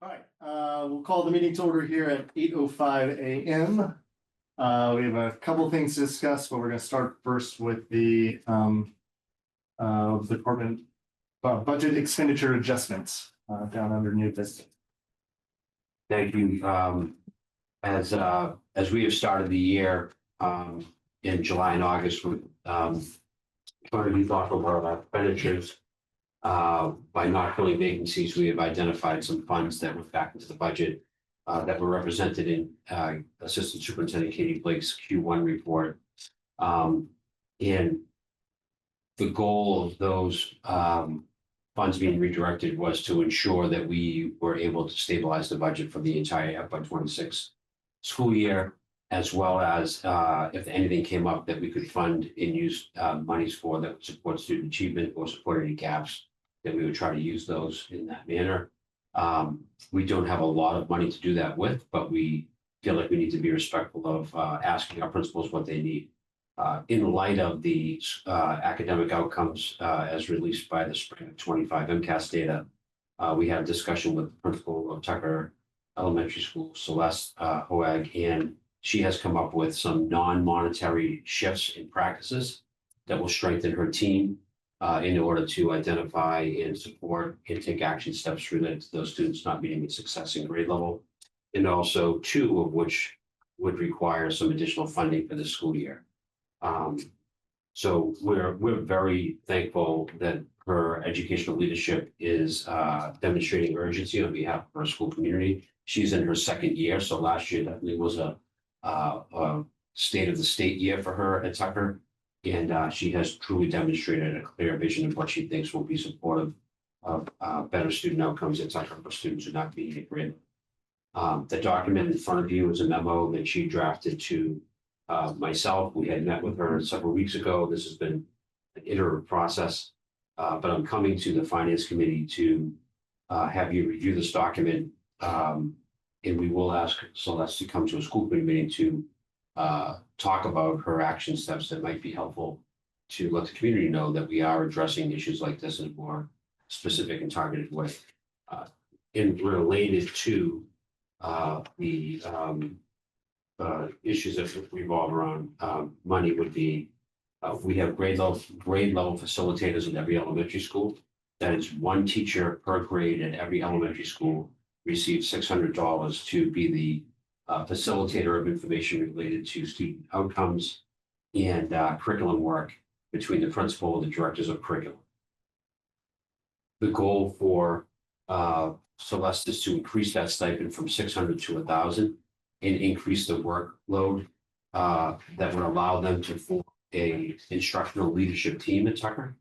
All right, we'll call the meeting to order here at 8:05 a.m. We have a couple things to discuss, but we're going to start first with the department budget expenditure adjustments down under new business. Thank you. As we have started the year in July and August with trying to be thoughtful about our expenditures. By not filling vacancies, we have identified some funds that went back into the budget that were represented in Assistant Superintendent Katie Blake's Q1 report. And the goal of those funds being redirected was to ensure that we were able to stabilize the budget for the entire FY26 school year, as well as if anything came up that we could fund and use monies for that would support student achievement or support any gaps, that we would try to use those in that manner. We don't have a lot of money to do that with, but we feel like we need to be respectful of asking our principals what they need. In light of the academic outcomes as released by the spring of 25 MCAS data, we had a discussion with the principal of Tucker Elementary School, Celeste Hoag, and she has come up with some non-monetary shifts in practices that will strengthen her team in order to identify and support and take action steps related to those students not meeting success in grade level, and also two of which would require some additional funding for the school year. So we're very thankful that her educational leadership is demonstrating urgency on behalf of our school community. She's in her second year, so last year definitely was a state of the state year for her at Tucker. And she has truly demonstrated a clear vision of what she thinks will be supportive of better student outcomes at Tucker for students who are not being grade. The document in front of you is a memo that she drafted to myself. We had met with her several weeks ago. This has been an iterative process, but I'm coming to the Finance Committee to have you review this document. And we will ask Celeste to come to a school committee meeting to talk about her action steps that might be helpful to let the community know that we are addressing issues like this in a more specific and targeted way. And related to the issues that revolve around money would be, we have grade level facilitators in every elementary school. That is one teacher per grade at every elementary school receives $600 to be the facilitator of information related to student outcomes and curriculum work between the principal and the directors of curriculum. The goal for Celeste is to increase that stipend from $600 to $1,000 and increase the workload that would allow them to form a instructional leadership team at Tucker.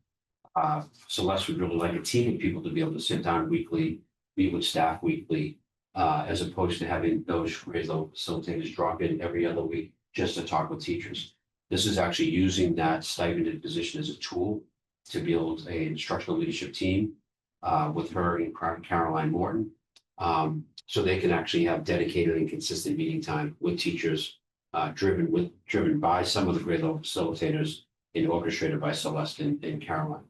Celeste would really like a team of people to be able to sit down weekly, meet with staff weekly, as opposed to having those grade level facilitators drop in every other week just to talk with teachers. This is actually using that stipended position as a tool to build an instructional leadership team with her and Caroline Morton, so they can actually have dedicated and consistent meeting time with teachers, driven by some of the grade level facilitators and orchestrated by Celeste and Caroline.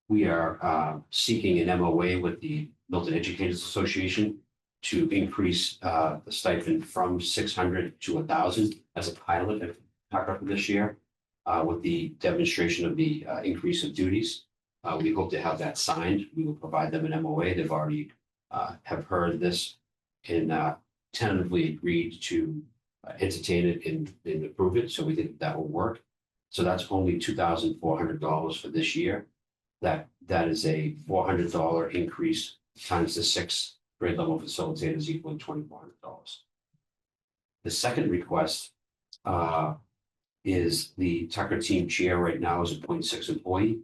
We are seeking an MOA with the Milton Educators Association to increase the stipend from $600 to $1,000 as a pilot at Tucker for this year, with the demonstration of the increase of duties. We hope to have that signed. We will provide them an MOA. They've already have heard this and tentatively agreed to entertain it and approve it. So we think that will work. So that's only $2,400 for this year. That is a $400 increase times the 6 grade level facilitators equaling $2,400. The second request is the Tucker team chair right now is a 0.6 employee.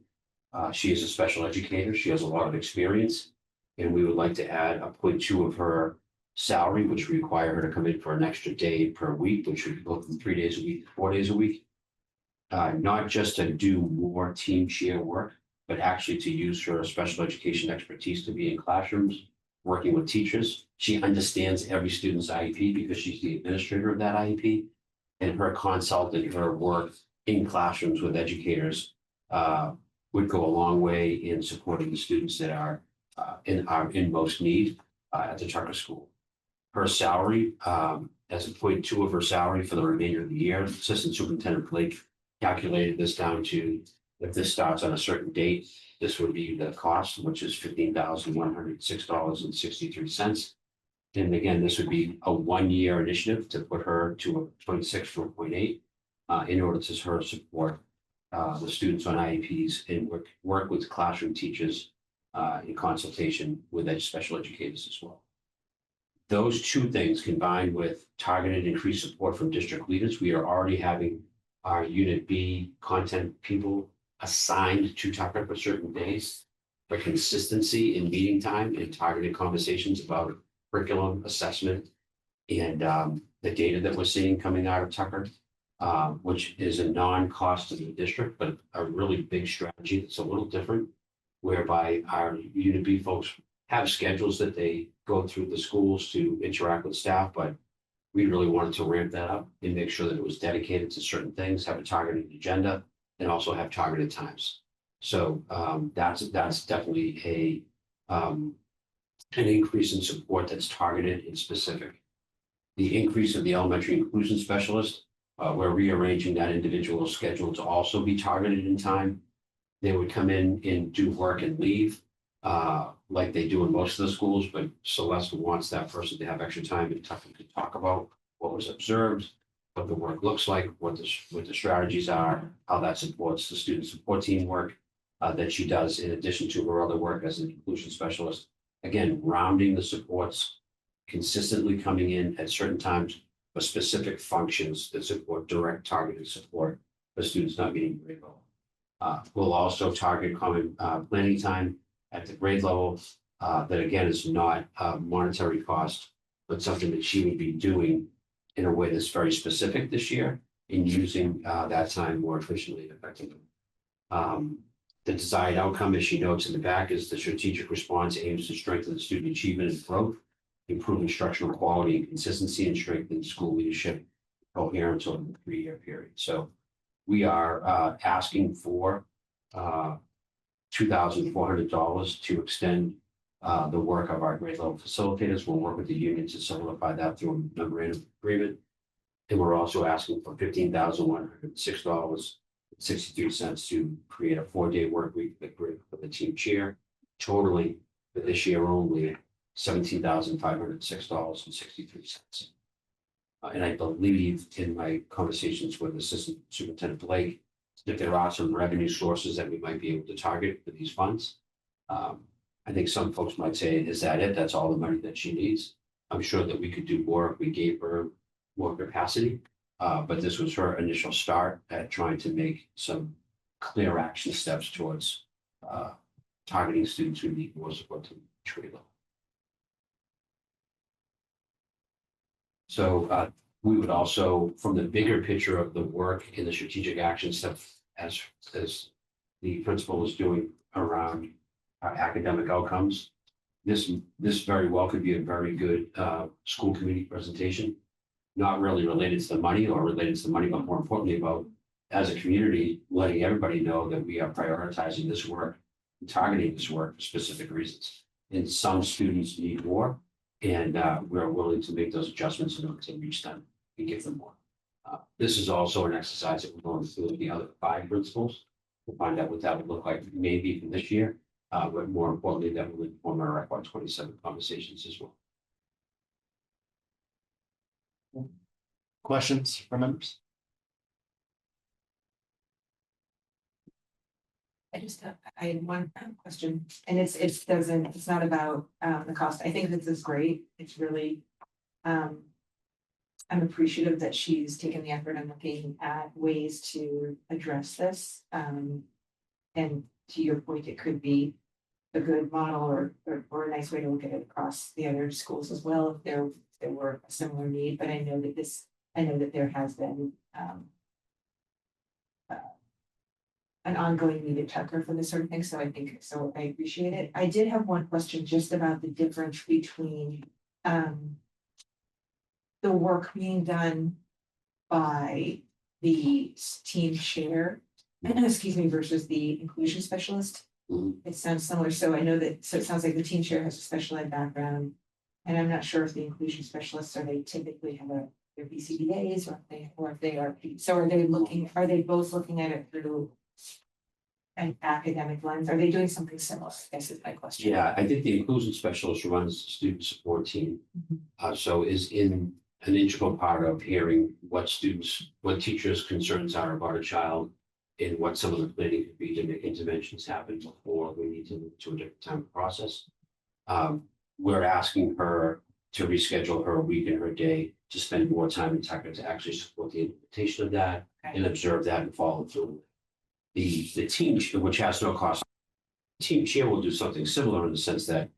She is a special educator. She has a lot of experience, and we would like to add a 0.2 of her salary, which would require her to come in for an extra day per week, which would go from 3 days a week to 4 days a week. Not just to do more team chair work, but actually to use her special education expertise to be in classrooms, working with teachers. She understands every student's IEP because she's the administrator of that IEP, and her consult and her work in classrooms with educators would go a long way in supporting the students that are in most need. at the Tucker School. Her salary, as a 0.2 of her salary for the remainder of the year, Assistant Superintendent Blake calculated this down to, if this starts on a certain date, this would be the cost, which is $15,106.63. And again, this would be a 1-year initiative to put her to a 0.6 for 0.8 in order to her support the students on IEPs and work with classroom teachers in consultation with special educators as well. Those two things combined with targeted increased support from district leaders, we are already having our Unit B content people assigned to Tucker for certain days for consistency in meeting time and targeted conversations about curriculum assessment and the data that we're seeing coming out of Tucker, which is a non-cost to the district, but a really big strategy that's a little different, whereby our Unit B folks have schedules that they go through the schools to interact with staff, but we really wanted to ramp that up and make sure that it was dedicated to certain things, have a targeted agenda, and also have targeted times. So that's definitely an increase in support that's targeted and specific. The increase of the elementary inclusion specialist, we're rearranging that individual schedule to also be targeted in time. They would come in and do work and leave, like they do in most of the schools, but Celeste wants that person to have extra time and Tucker to talk about what was observed, what the work looks like, what the strategies are, how that supports the student support team work that she does in addition to her other work as an inclusion specialist. Again, rounding the supports, consistently coming in at certain times for specific functions that support direct targeted support for students not meeting grade level. We'll also target common planning time at the grade level that again is not a monetary cost, but something that she would be doing in a way that's very specific this year in using that time more efficiently and effectively. The desired outcome, as she notes in the back, is the strategic response aims to strengthen student achievement and growth, improve instructional quality and consistency, and strengthen school leadership coherence over the 3-year period. So we are asking for $2,400 to extend the work of our grade level facilitators. We'll work with the union to solidify that through a memorandum of agreement. And we're also asking for $15,106.63 to create a 4-day work week for the team chair, totaling for this year only $17,506.63. And I believe in my conversations with Assistant Superintendent Blake, if there are some revenue sources that we might be able to target for these funds. I think some folks might say, is that it? That's all the money that she needs. I'm sure that we could do more if we gave her more capacity, but this was her initial start at trying to make some clear action steps towards targeting students who need more support to grade level. So we would also, from the bigger picture of the work in the strategic action stuff, as the principal is doing around our academic outcomes, this very well could be a very good school committee presentation, not really related to the money or related to the money, but more importantly about, as a community, letting everybody know that we are prioritizing this work and targeting this work for specific reasons. And some students need more, and we're willing to make those adjustments in order to reach them and give them more. This is also an exercise that we're going through with the other 5 principals. We'll find out what that would look like maybe for this year, but more importantly, that will inform our FY27 conversations as well. Questions from members? I had one question, and it's not about the cost. I think this is great. It's really, I'm appreciative that she's taken the effort and looking at ways to address this. And to your point, it could be a good model or a nice way to look at it across the other schools as well if there were a similar need. But I know that there has been an ongoing need at Tucker for this sort of thing. So I appreciate it. I did have one question just about the difference between the work being done by the team chair, excuse me, versus the inclusion specialist. It sounds similar. So I know that, so it sounds like the team chair has a special ed background. And I'm not sure if the inclusion specialists, are they typically have their BCBAs or if they are, so are they both looking at it through an academic lens? Are they doing something similar? I guess is my question. Yeah, I think the inclusion specialist runs the student support team. Mhm. So is in an integral part of hearing what teachers' concerns are about a child and what some of the planning could be to make interventions happen before we need to move to a different time of process. We're asking her to reschedule her week and her day to spend more time in Tucker to actually support the implementation of that and observe that and follow through. The team, which has no cost, team chair will do something similar in the sense that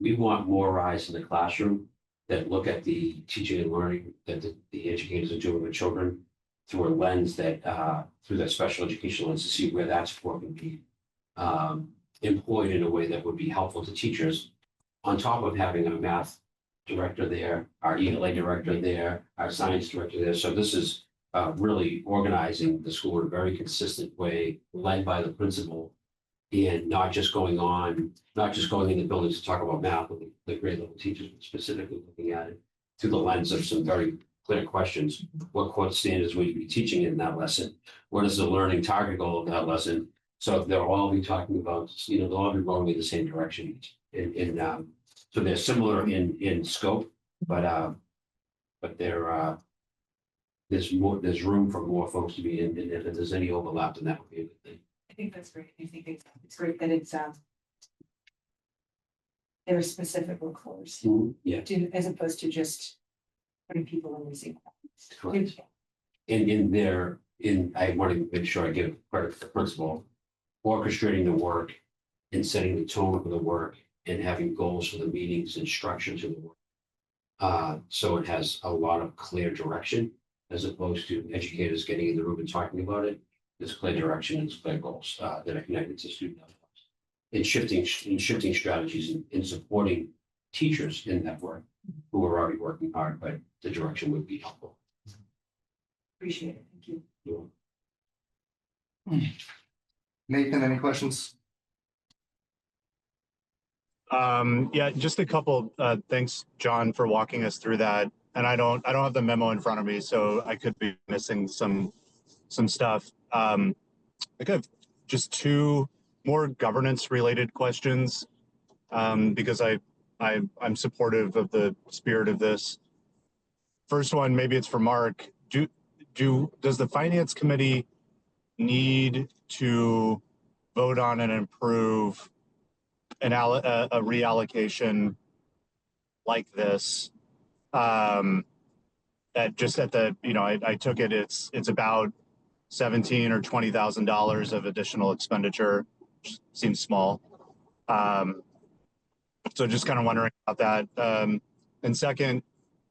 we want more eyes in the classroom that look at the teaching and learning that the educators are doing with children through a lens that, through that special education lens to see where that support can be employed in a way that would be helpful to teachers, on top of having a math director there, our ELA director there, our science director there. So this is really organizing the school in a very consistent way, led by the principal, and not just going in the buildings to talk about math with the grade level teachers, but specifically looking at it through the lens of some very clear questions. What core standards will you be teaching in that lesson? What is the learning target goal of that lesson? So they'll all be talking about, they'll all be going in the same direction. So they're similar in scope, but there's room for more folks to be in, and if there's any overlap, then that would be a good thing. I think that's great. I think it's great that it's there are specific workflows Yeah, as opposed to just putting people in the same. correct. I want to make sure I give credit to the principal, orchestrating the work and setting the tone for the work and having goals for the meetings and structure to the work. So it has a lot of clear direction as opposed to educators getting in the room and talking about it. There's clear direction and clear goals that are connected to student outcomes. And shifting strategies and supporting teachers in that work who are already working hard, but the direction would be helpful. Appreciate it. Thank you. Nathan, any questions? Yeah, just a couple. Thanks, John, for walking us through that. And I don't have the memo in front of me, so I could be missing some stuff. I could have just two more governance related questions, because I'm supportive of the spirit of this. First one, maybe it's for Mark. Does the finance committee need to vote on and approve a reallocation like this? At the, I took it, it's about $17,000 or $20,000 of additional expenditure, which seems small. So just kind of wondering about that. And second,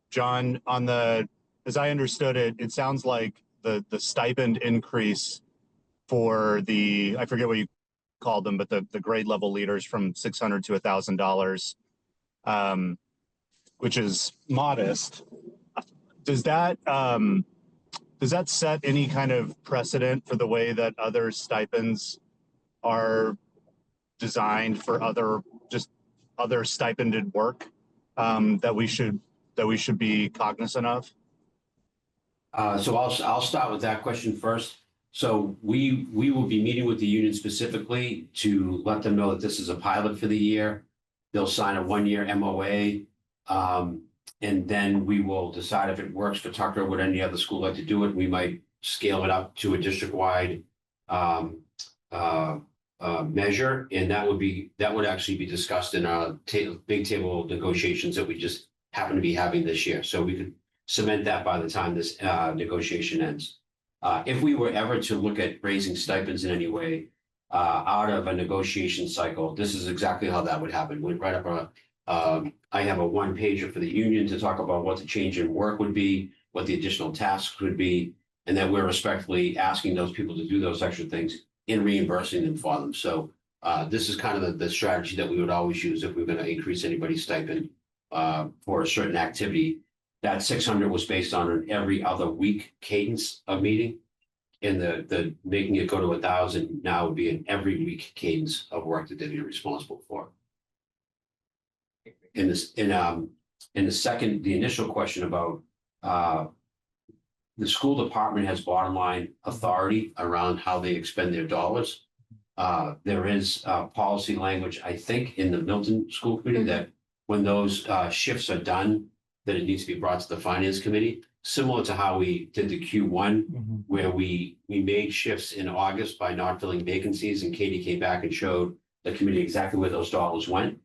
John, as I understood it, it sounds like the stipend increase for I forget what you called them, but the grade level leaders from $600 to $1,000, which is modest. Does that set any kind of precedent for the way that other stipends are designed for other stipended work, that we should be cognizant of? So I'll start with that question first. So we will be meeting with the union specifically to let them know that this is a pilot for the year. They'll sign a 1-year MOA. And then we will decide if it works for Tucker, would any other school like to do it? We might scale it up to a district-wide measure, and that would actually be discussed in our big table negotiations that we just happen to be having this year. So we could cement that by the time this negotiation ends. If we were ever to look at raising stipends in any way out of a negotiation cycle, this is exactly how that would happen. We'd write up I have a 1-pager for the union to talk about what the change in work would be, what the additional tasks would be, and then we're respectfully asking those people to do those extra things and reimbursing them for them. So this is kind of the strategy that we would always use if we're going to increase anybody's stipend for a certain activity. That 600 was based on an every other week cadence of meeting, and the making it go to 1,000 now would be an every week cadence of work that they'd be responsible for. in this, in the second, the initial question about, the school department has bottom line authority around how they expend their dollars. There is, policy language, I think, in the Milton School Committee that when those, shifts are done, that it needs to be brought to the finance committee, similar to how we did the Q1, where we made shifts in August by not filling vacancies, and Katie came back and showed the committee exactly where those dollars went,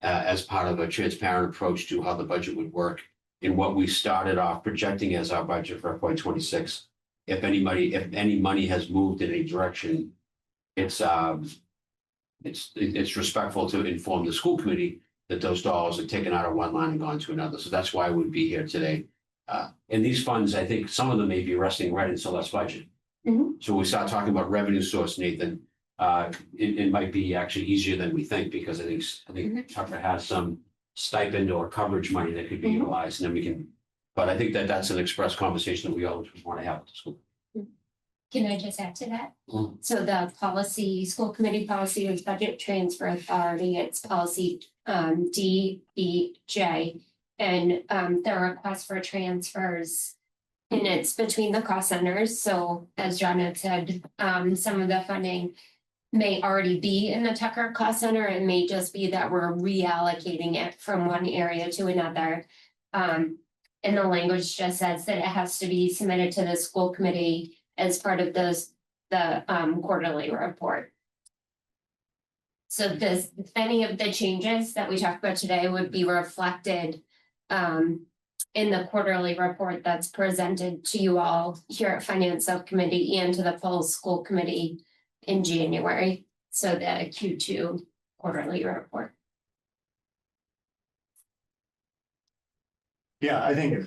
as part of a transparent approach to how the budget would work and what we started off projecting as our budget for FY 26. If any money has moved in a direction, it's respectful to inform the school committee that those dollars are taken out of one line and gone to another. So that's why I would be here today. And these funds, I think some of them may be resting right in Celeste's budget. So we start talking about revenue source, Nathan. It might be actually easier than we think, because I think Tucker has some stipend or coverage money that could be utilized, and then we can, but I think that that's an express conversation that we all want to have with the school. Can I just add to that? So the policy, school committee policy is budget transfer authority, it's policy DBJ. And the request for transfers, and it's between the cost centers. So as John had said, some of the funding may already be in the Tucker cost center. It may just be that we're reallocating it from one area to another. And the language just says that it has to be submitted to the school committee as part of the quarterly report. So any of the changes that we talked about today would be reflected in the quarterly report that's presented to you all here at Finance Subcommittee and to the full school committee in January. So the Q2 quarterly report. Yeah, I think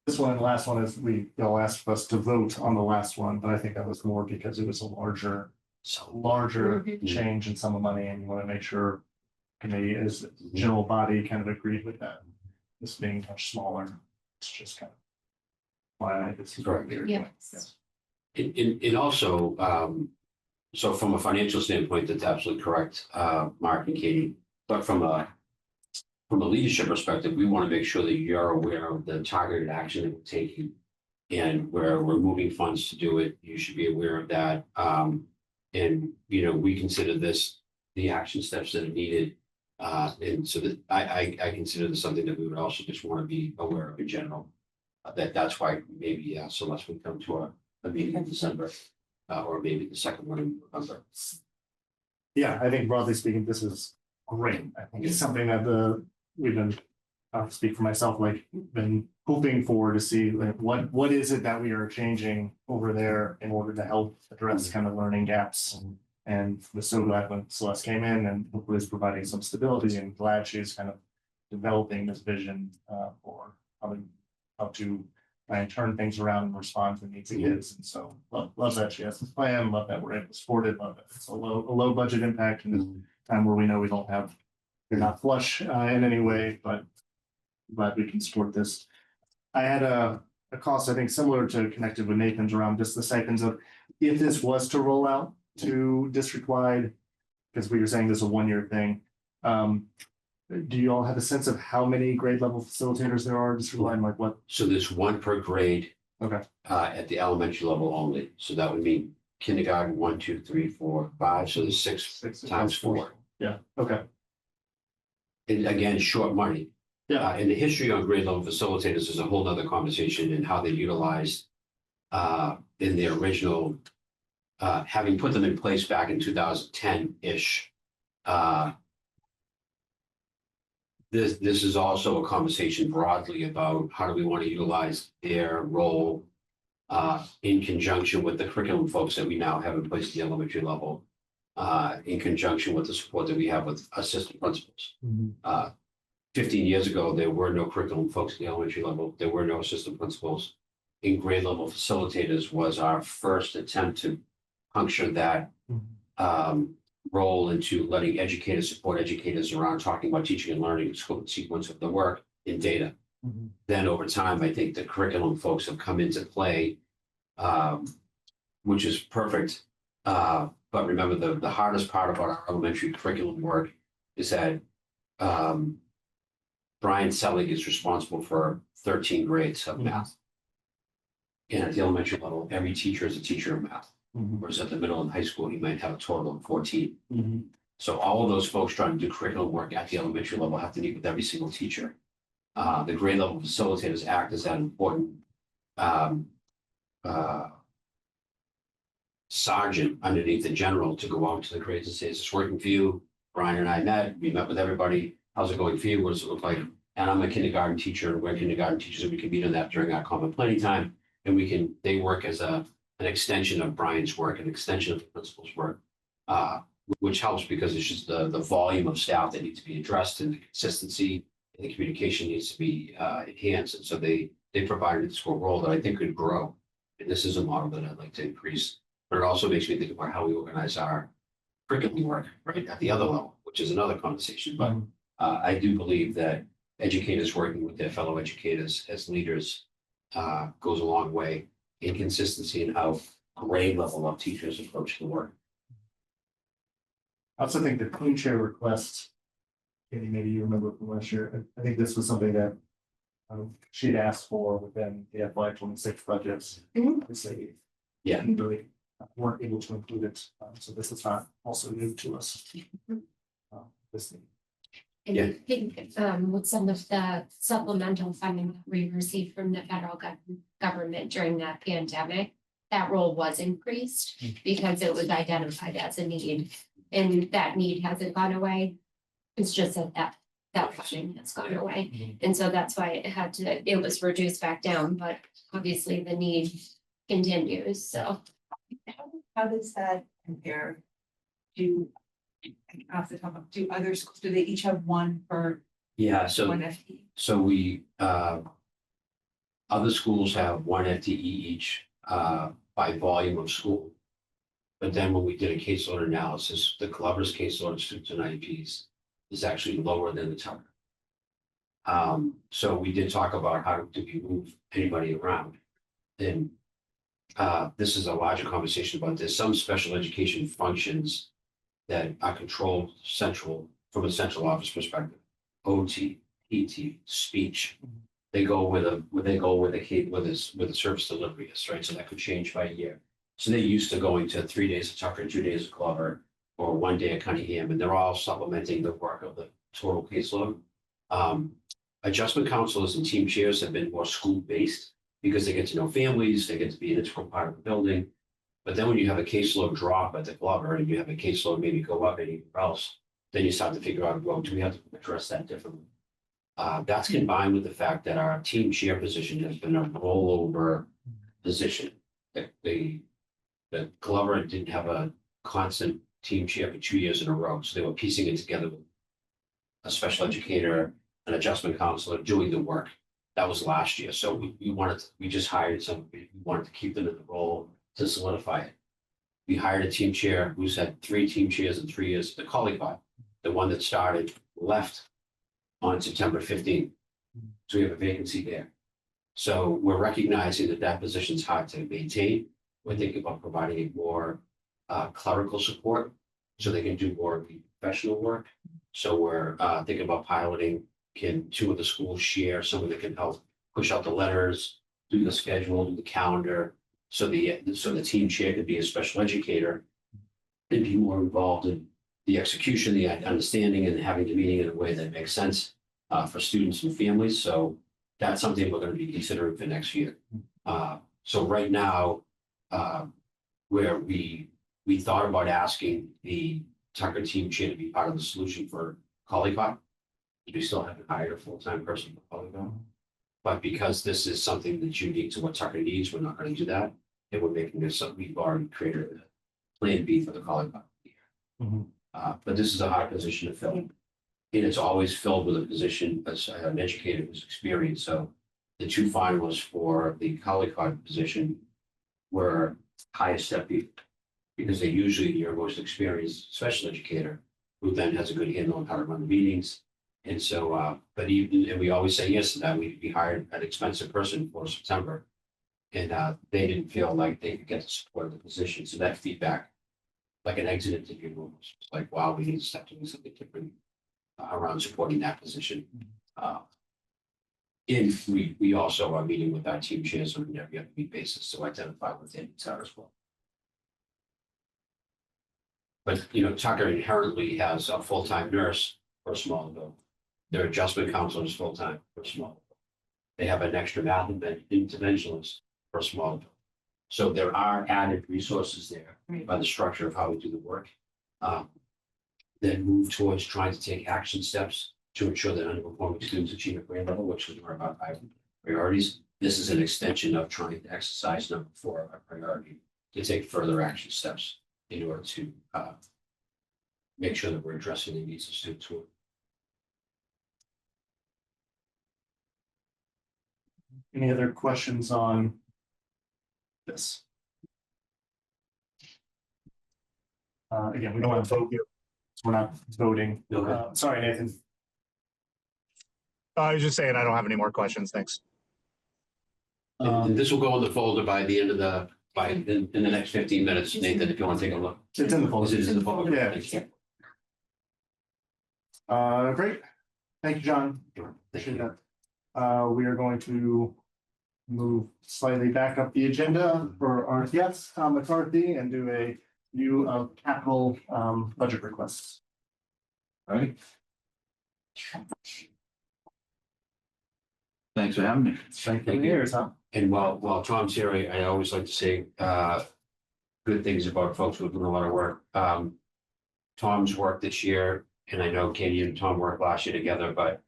this one and the last one is y'all asked us to vote on the last one, but I think that was more because it was a larger change in sum of money, and you want to make sure committee as general body kind of agreed with that. This being much smaller, it's just kind of why I think it's very weird. Yes. And also, so from a financial standpoint, that's absolutely correct, Mark and Katie. But from a leadership perspective, we want to make sure that you're aware of the targeted action that we're taking and where we're moving funds to do it. You should be aware of that. And, we consider this the action steps that are needed. And so that I consider this something that we would also just want to be aware of in general. That's why maybe Celeste would come to a meeting in December, or maybe the second one in November. Yeah, I think broadly speaking, this is great. I think it's something that we've been, I'll speak for myself, like been hoping for to see like what is it that we are changing over there in order to help address kind of learning gaps. And was so glad when Celeste came in and hopefully is providing some stability, and glad she's kind of developing this vision for how to try and turn things around and respond to the needs of kids. And so love that she has this plan, love that we're able to support it, love that it's a low budget impact in a time where we know we're not flush in any way, but glad we can support this. I had a cost, I think, similar to connected with Nathan's around just the stipends of if this was to roll out to district-wide, because we were saying this is a one-year thing. Do you all have a sense of how many grade level facilitators there are district-wide, and like what? So there's one per grade. Okay. At the elementary level only. So that would mean kindergarten, 1, 2, 3, 4, 5. So there's six times 4. Yeah, okay. And again, short money. Yeah. And the history on grade level facilitators is a whole nother conversation, and how they utilized in their original, having put them in place back in 2010-ish. This is also a conversation broadly about how do we want to utilize their role in conjunction with the curriculum folks that we now have in place at the elementary level, in conjunction with the support that we have with assistant principals. 15 years ago, there were no curriculum folks at the elementary level. There were no assistant principals. In grade level facilitators was our first attempt to puncture that role into letting educators support educators around talking about teaching and learning, scope and sequence of the work in data. Then over time, I think the curriculum folks have come into play, which is perfect. But remember, the hardest part about our elementary curriculum work is that Brian Selig is responsible for 13 grades of math. And at the elementary level, every teacher is a teacher of math. Whereas at the middle and high school, he might have a total of 14. So all of those folks trying to do curriculum work at the elementary level have to meet with every single teacher. The grade level facilitators act as that important sergeant underneath the general to go out to the grades and say, is this working for you? Brian and I met, we met with everybody. How's it going for you? What does it look like? And I'm a kindergarten teacher, and we're kindergarten teachers, and we can meet on that during our common planning time. And they work as an extension of Brian's work, an extension of the principal's work, which helps because it's just the volume of staff that needs to be addressed, and the consistency and the communication needs to be enhanced. And so they provided the school role that I think could grow. And this is a model that I'd like to increase. But it also makes me think about how we organize our curriculum work, right, at the other level, which is another conversation. But I do believe that educators working with their fellow educators as leaders goes a long way in consistency in how grade level of teachers approach the work. I also think the clean share request, Katie, maybe you remember from last year, I think this was something that she'd asked for within the FY26 budgets. Obviously, Yeah. really weren't able to include it, so this is not also new to us. This thing. And I think with some of the supplemental funding that we received from the federal government during that pandemic, that role was increased because it was identified as a need, and that need hasn't gone away. It's just that funding has gone away, and so that's why it was reduced back down. But obviously, the need continues. So, How does that compare to, off the top of, do other schools, do they each have one for Yeah, so one FTE? So we, other schools have one FTE each by volume of school. But then when we did a caseload analysis, the Glover's caseload of students and IEPs is actually lower than the Tucker. So we did talk about how do we move anybody around. And this is a larger conversation about this. Some special education functions that are controlled from a central office perspective, OT, PT, speech, they go where the service delivery is, right? So that could change by year. So they're used to going to 3 days of Tucker, 2 days of Glover, or 1 day at Cunningham, and they're all supplementing the work of the total caseload. Adjustment counselors and team chairs have been more school-based because they get to know families, they get to be an integral part of the building. But then when you have a caseload drop at the Glover and you have a caseload maybe go up anywhere else, then you start to figure out, well, do we have to address that differently? That's combined with the fact that our team chair position has been a rollover position. The Glover didn't have a constant team chair for 2 years in a row, so they were piecing it together with a special educator, an adjustment counselor doing the work. That was last year, so we just hired somebody. We wanted to keep them in the role to solidify it. We hired a team chair who's had 3 team chairs in 3 years. The colleague, the one that started, left on September 15th. So we have a vacancy there. So we're recognizing that position's hard to maintain. We're thinking about providing a more clerical support so they can do more of the professional work. So we're thinking about piloting. Can 2 of the schools share someone that can help push out the letters, do the schedule, do the calendar, so the team chair could be a special educator and be more involved in the execution, the understanding, and having the meeting in a way that makes sense for students and families. So that's something we're going to be considering for next year. So right now, where we thought about asking the Tucker team chair to be part of the solution for Collycott, we still haven't hired a full-time person for Collycott. But because this is something that's unique to what Tucker needs, we're not going to do that. And we're making this something we've already created a plan B for the Collycott. But this is a hard position to fill. And it's always filled with a position as an educator who's experienced. So the 2 finalists for the Collycott position were highest step people because they're usually your most experienced special educator who then has a good handle on how to run the meetings. And so, but and we always say yes to that. We hired an expensive person for September, and they didn't feel like they could get the support of the position. So that feedback, like an exit interview, was like, wow, we need to start doing something different around supporting that position. And we also are meeting with our team chairs on every other week basis to identify what their needs are as well. But, you know, Tucker inherently has a full-time nurse for Smallville. Their adjustment counselor is full-time for Smallville. They have an extra math interventionist for Smallville. So there are added resources there by the structure of how we do the work. Then move towards trying to take action steps to ensure that underperforming students achieve a grade level, which is one of our priorities. This is an extension of trying to exercise number 4 of our priority to take further action steps in order to make sure that we're addressing the needs of students who. Any other questions on this? Again, we don't want to vote. We're not voting. Okay. Sorry, Nathan. I was just saying, I don't have any more questions. Thanks. And this will go in the folder by the end of the, in the next 15 minutes, Nathan, if you want to take a look. It's in the folder. It is in the folder. Yeah. Thank you. Great. Thank you, John. Appreciate that. We are going to move slightly back up the agenda for our guest, Tom McCarthy, and do a view of capital budget requests. All right. Thanks for having me. Thank you. Here, Tom. And while Tom's here, I always like to say good things about folks who have done a lot of work. Tom's work this year, and I know Katie and Tom worked last year together, but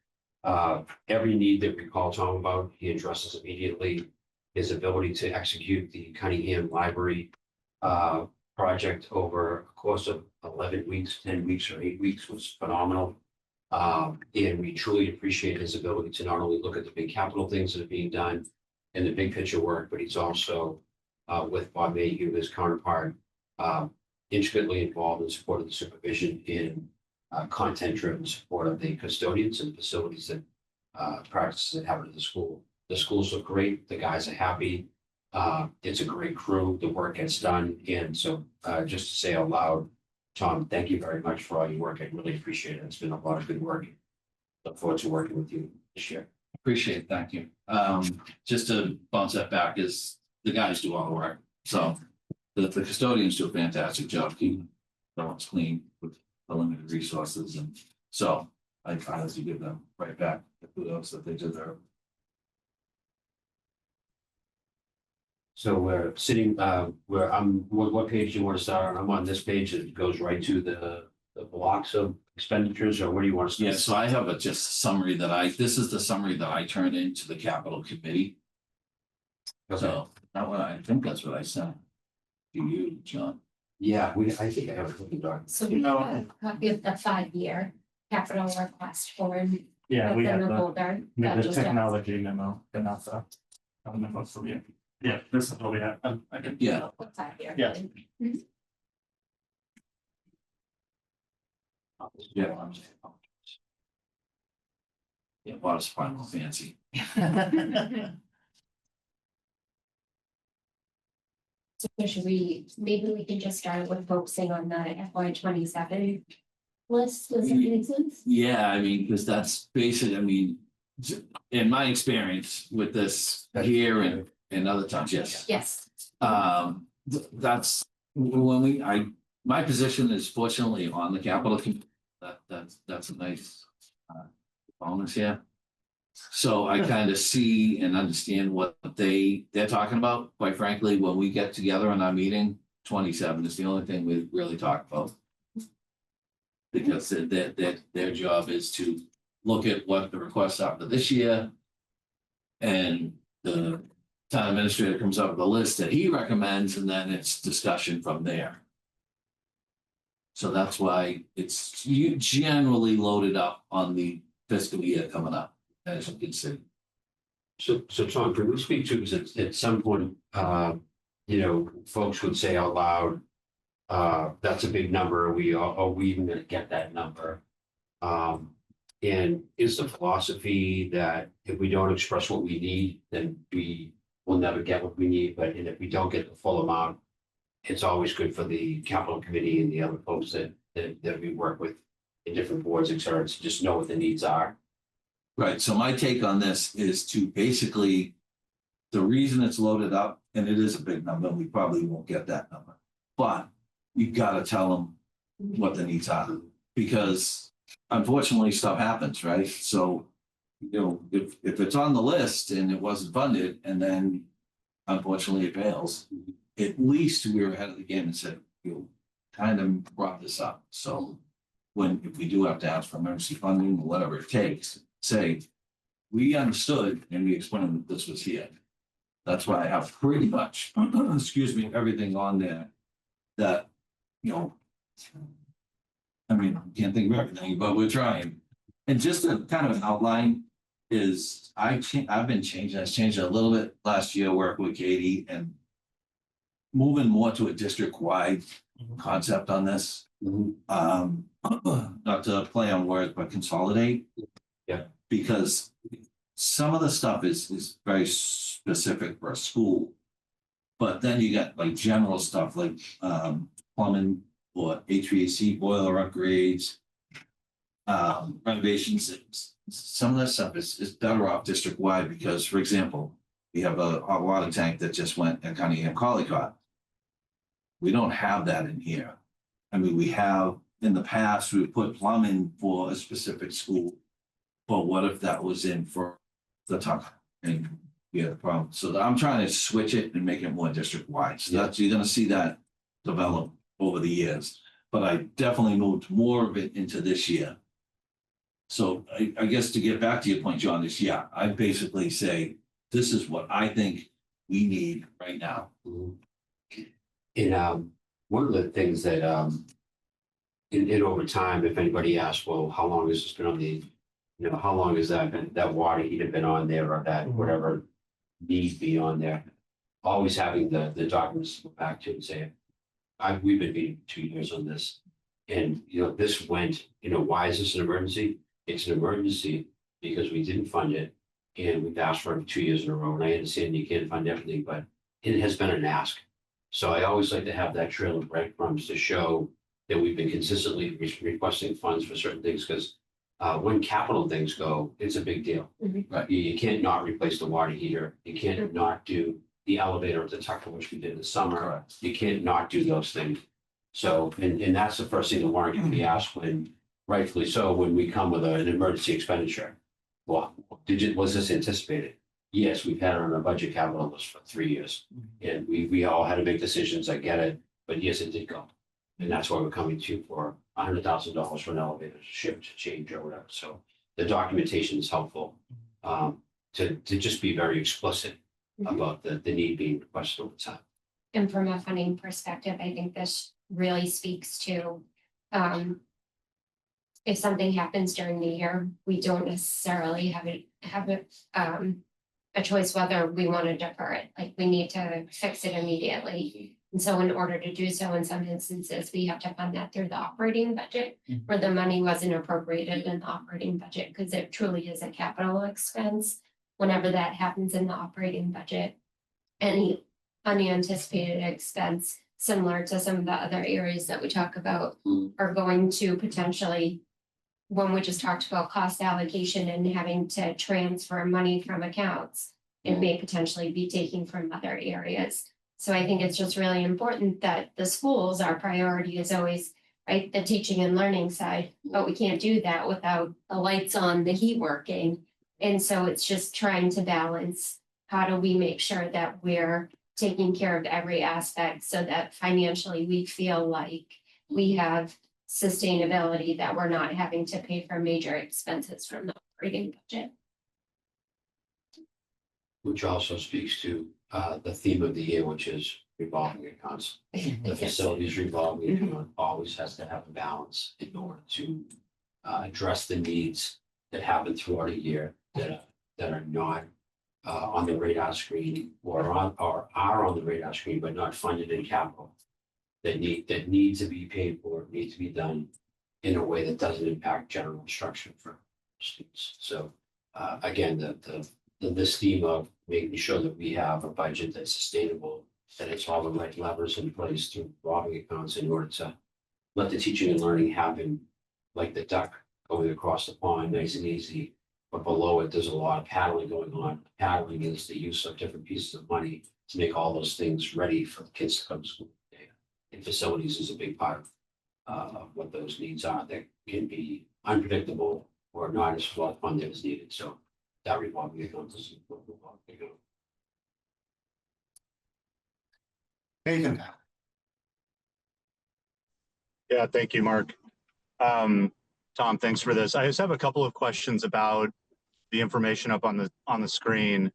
every need that we call Tom about, he addresses immediately. His ability to execute the Cunningham Library project over a course of 11 weeks, 10 weeks, or 8 weeks was phenomenal. And we truly appreciate his ability to not only look at the big capital things that are being done and the big picture work, but he's also with Bob Mayhew, his counterpart, intricately involved in support of the supervision in content-driven support of the custodians and facilities that practices that happen at the school. The schools look great. The guys are happy. It's a great crew. The work gets done. And so just to say out loud, Tom, thank you very much for all your work. I really appreciate it. It's been a lot of good work. Look forward to working with you this year. Appreciate it. Thank you. Just to bounce that back is the guys do all the work. So the custodians do a fantastic job keeping the homes clean with the limited resources. And so I honestly give them right back the kudos that they deserve. So we're sitting, what page do you want to start on? I'm on this page. It goes right to the blocks of expenditures, or what do you want to start? Yeah, so I have just summary this is the summary that I turned into the capital committee. Okay. So that one, I think that's what I sent to you, John. Yeah, I think I have it looking dark. So we No. have a copy of the 5-year capital request form Yeah, we have within the the folder. that just has- technology memo, but not the memo for you. Yeah, this is what we have. I can. Yeah. the 5-year. Yeah. Yeah. Yeah, water supply more fancy. So should maybe we can just start with focusing on the FY27 list, does that make sense? Yeah, I mean, because that's basic, I mean, in my experience with this here and other times, yes. Yes. That's when my position is fortunately on the capital. That's a nice bonus here. So I kind of see and understand what they're talking about. Quite frankly, when we get together in our meeting, 27 is the only thing we really talk about. Because their job is to look at what the requests are for this year. And the town administrator comes up with a list that he recommends, and then it's discussion from there. So that's why it's generally loaded up on the fiscal year coming up, as you can see. So Tom, can we speak to, because at some point, folks would say out loud, that's a big number. Are we even going to get that number? And is the philosophy that if we don't express what we need, then we will never get what we need. But if we don't get the full amount, it's always good for the capital committee and the other folks that we work with in different boards, et cetera, to just know what the needs are. Right, so my take on this is to basically, the reason it's loaded up, and it is a big number, we probably won't get that number. But you gotta tell them what the needs are, because unfortunately stuff happens, right? So, you know, if it's on the list and it wasn't funded and then unfortunately it fails, at least we were ahead of the game and said, you kind of brought this up. So if we do have to ask for emergency funding or whatever it takes, say, we understood and we explained that this was here. That's why I have pretty much, excuse me, everything on there that, you know, I mean, can't think of everything, but we're trying. And just to kind of outline is I've been changing, I changed it a little bit last year, working with Katie and moving more to a district-wide concept on this. Not to play on words, but consolidate. Yeah. Because some of the stuff is very specific for a school. But then you got like general stuff like plumbing or HVAC boiler upgrades, renovations. Some of that stuff is better off district-wide because, for example, we have a hot water tank that just went in Cunningham Collycott. We don't have that in here. I mean, we have in the past, we put plumbing for a specific school, but what if that was in for the Tucker? And we had a problem. So I'm trying to switch it and make it more district-wide. So that's, you're gonna see that develop over the years. But I definitely moved more of it into this year. So I guess to get back to your point, John, is I basically say, this is what I think we need right now. And one of the things that in over time, if anybody asks, well, how long has this been on the, you know, how long has that water heater been on there or that whatever need be on there? Always having the documents to go back to and say, we've been meeting 2 years on this. And, you know, this went, you know, why is this an emergency? It's an emergency because we didn't fund it and we've asked for it 2 years in a row. And I understand you can't fund everything, but it has been an ask. So I always like to have that trail of breadcrumbs to show that we've been consistently requesting funds for certain things because when capital things go, it's a big deal. Right. You can't not replace the water heater. You can't not do the elevator at the Tucker, which we did in the summer. Correct. You can't not do those things. So, and that's the first thing the warrant can be asked when, rightfully so, when we come with an emergency expenditure. Well, was this anticipated? Yes, we've had it on our budget capital list for 3 years. And we all had to make decisions, I get it, but yes, it did go. And that's why we're coming to you for $100,000 for an elevator shift change or whatever. So the documentation is helpful to just be very explicit about the need being requested over time. And from a funding perspective, I think this really speaks to if something happens during the year, we don't necessarily have a choice whether we want to defer it. Like we need to fix it immediately. And so in order to do so, in some instances, we have to fund that through the operating budget where the money wasn't appropriated in the operating budget because it truly is a capital expense. Whenever that happens in the operating budget, any unanticipated expense, similar to some of the other areas that we talk about, are going to potentially, when we just talked about cost allocation and having to transfer money from accounts, it may potentially be taken from other areas. So I think it's just really important that the schools, our priority is always, right, the teaching and learning side, but we can't do that without the lights on, the heat working. And so it's just trying to balance, how do we make sure that we're taking care of every aspect so that financially we feel like we have sustainability, that we're not having to pay for major expenses from the operating budget. Which also speaks to the theme of the year, which is revolving accounts. The facilities revolving account always has to have a balance in order to address the needs that happen throughout a year that are not on the radar screen or are on the radar screen but not funded in capital. That need to be paid for, need to be done in a way that doesn't impact general instruction for students. So again, this theme of making sure that we have a budget that's sustainable, that it's all the right levers in place through revolving accounts in order to let the teaching and learning happen like the duck going across the pond, nice and easy, But below it, there's a lot of paddling going on. Paddling is the use of different pieces of money to make all those things ready for the kids to come to school. And facilities is a big part of what those needs are that can be unpredictable or not as well funded as needed. So that revolving account is a revolving account. Nathan. Yeah, thank you, Mark. Tom, thanks for this. I just have a couple of questions about the information up on the screen.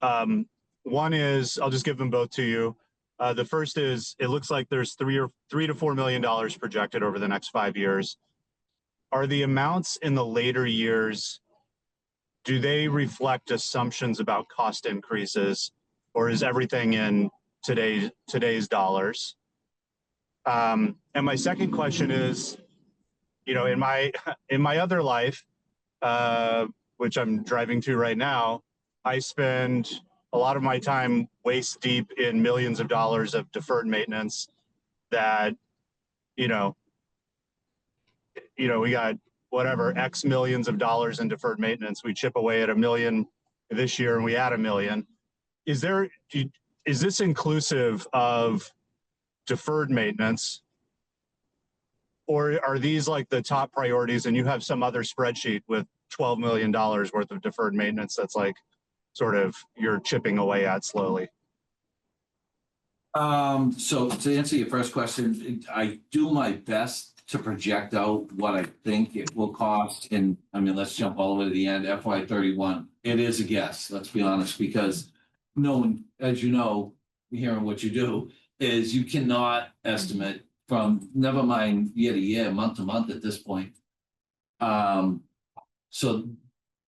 One is, I'll just give them both to you. The first is, it looks like there's $3 to $4 million projected over the next 5 years. Are the amounts in the later years, do they reflect assumptions about cost increases, or is everything in today's dollars? And my second question is, you know, in my other life, which I'm driving to right now, I spend a lot of my time waist deep in millions of dollars of deferred maintenance that, you know, we got whatever X millions of dollars in deferred maintenance. We chip away at $1 million this year and we add $1 million. Is this inclusive of deferred maintenance? Or are these like the top priorities and you have some other spreadsheet with $12 million worth of deferred maintenance that's like sort of you're chipping away at slowly? So to answer your first question, I do my best to project out what I think it will cost. And I mean, let's jump all the way to the end, FY31. It is a guess, let's be honest, because no one, as you know, hearing what you do, is you cannot estimate from, never mind year to year, month to month at this point. So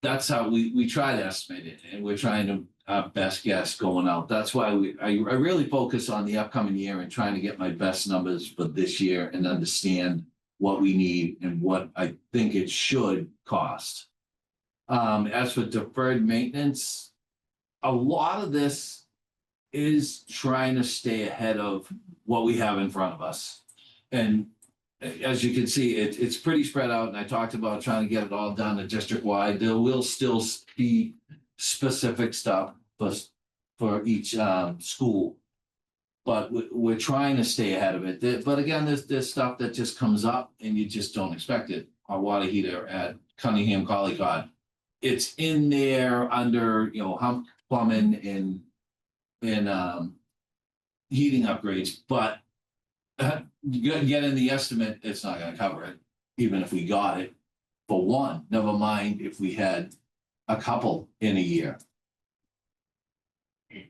that's how we try to estimate it, and we're trying to best guess going out. That's why I really focus on the upcoming year and trying to get my best numbers for this year and understand what we need and what I think it should cost. As for deferred maintenance, a lot of this is trying to stay ahead of what we have in front of us. And as you can see, it's pretty spread out, and I talked about trying to get it all done at district-wide. There will still be specific stuff for each school, but we're trying to stay ahead of it. But again, there's stuff that just comes up and you just don't expect it. Our water heater at Cunningham Collycott, it's in there under, you know, hump plumbing and heating upgrades, but getting the estimate, it's not going to cover it, even if we got it for one, never mind if we had a couple in a year. I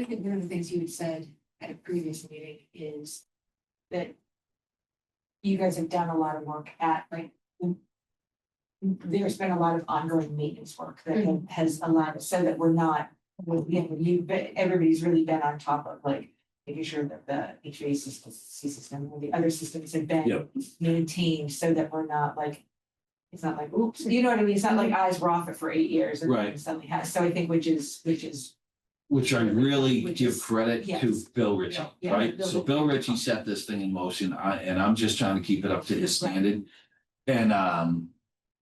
think one of the things you had said at a previous meeting is that you guys have done a lot of work at, like, there's been a lot of ongoing maintenance work that has allowed, so that we're not, but everybody's really been on top of, like, making sure that the HVAC system and the other systems have been maintained, so that we're not like, it's not like, oops, you know what I mean? It's not like eyes were off it for 8 years and then suddenly has. So I think which I really give credit to Bill Ritchie, right? Bill So Bill Ritchie set this thing in motion, and I'm just trying to keep it up to his standard. And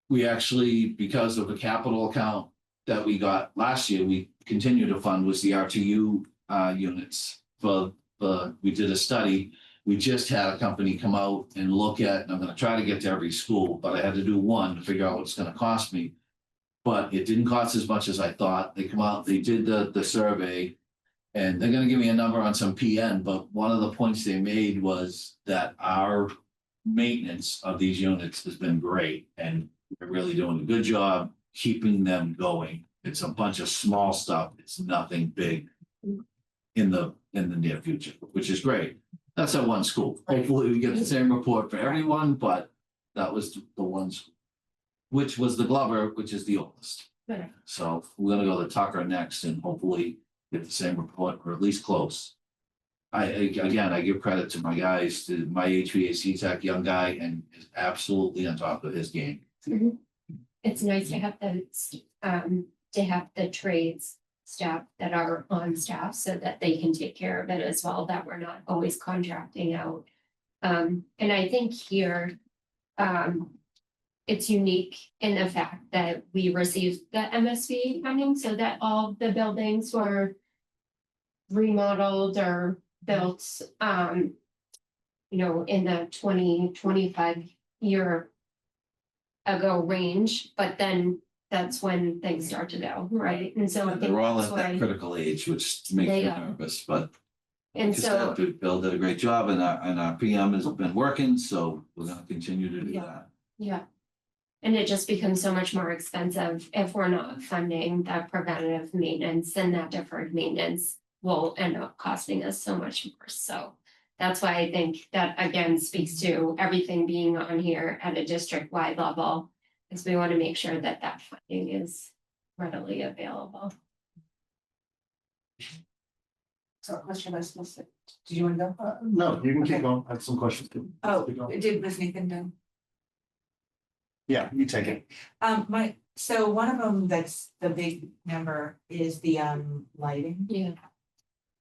we actually, because of the capital account that we got last year, we continue to fund was the RTU units. We did a study. We just had a company come out and look at, and I'm going to try to get to every school, but I had to do one to figure out what it's going to cost me. But it didn't cost as much as I thought. They come out, they did the survey, and they're going to give me a number on some PN. But one of the points they made was that our maintenance of these units has been great, and we're really doing a good job keeping them going. It's a bunch of small stuff. It's nothing big in the near future, which is great. That's at one school. Hopefully we get the same report for everyone, but that was the one school, which was the Glover, which is the oldest. Right. So we're gonna go to Tucker next and hopefully get the same report, or at least close. I give credit to my guys, to my HVAC tech, young guy, and is absolutely on top of his game. It's nice to have the trades staff that are on staff so that they can take care of it as well, that we're not always contracting out. And I think here, it's unique in the fact that we received the MSB funding so that all the buildings were remodeled or built, in the 20-25 year ago range, but then that's when things start to go, right? And so I think They're all that's at that why, critical age, which makes They me are. nervous, but and just so, have to Bill did a great job and our PM has been working, so we're gonna continue to do Yeah. that. yeah. And it just becomes so much more expensive if we're not funding that preventative maintenance, and that deferred maintenance will end up costing us so much more. So that's why I think that again speaks to everything being on here at a district-wide level, because we want to make sure that that funding is readily available. So a question was, did you want to go? No, you can keep going. I have some questions too. Oh, Keep going. was Nathan done? Yeah, you take it. So one of them that's the big number is the lighting. Yeah.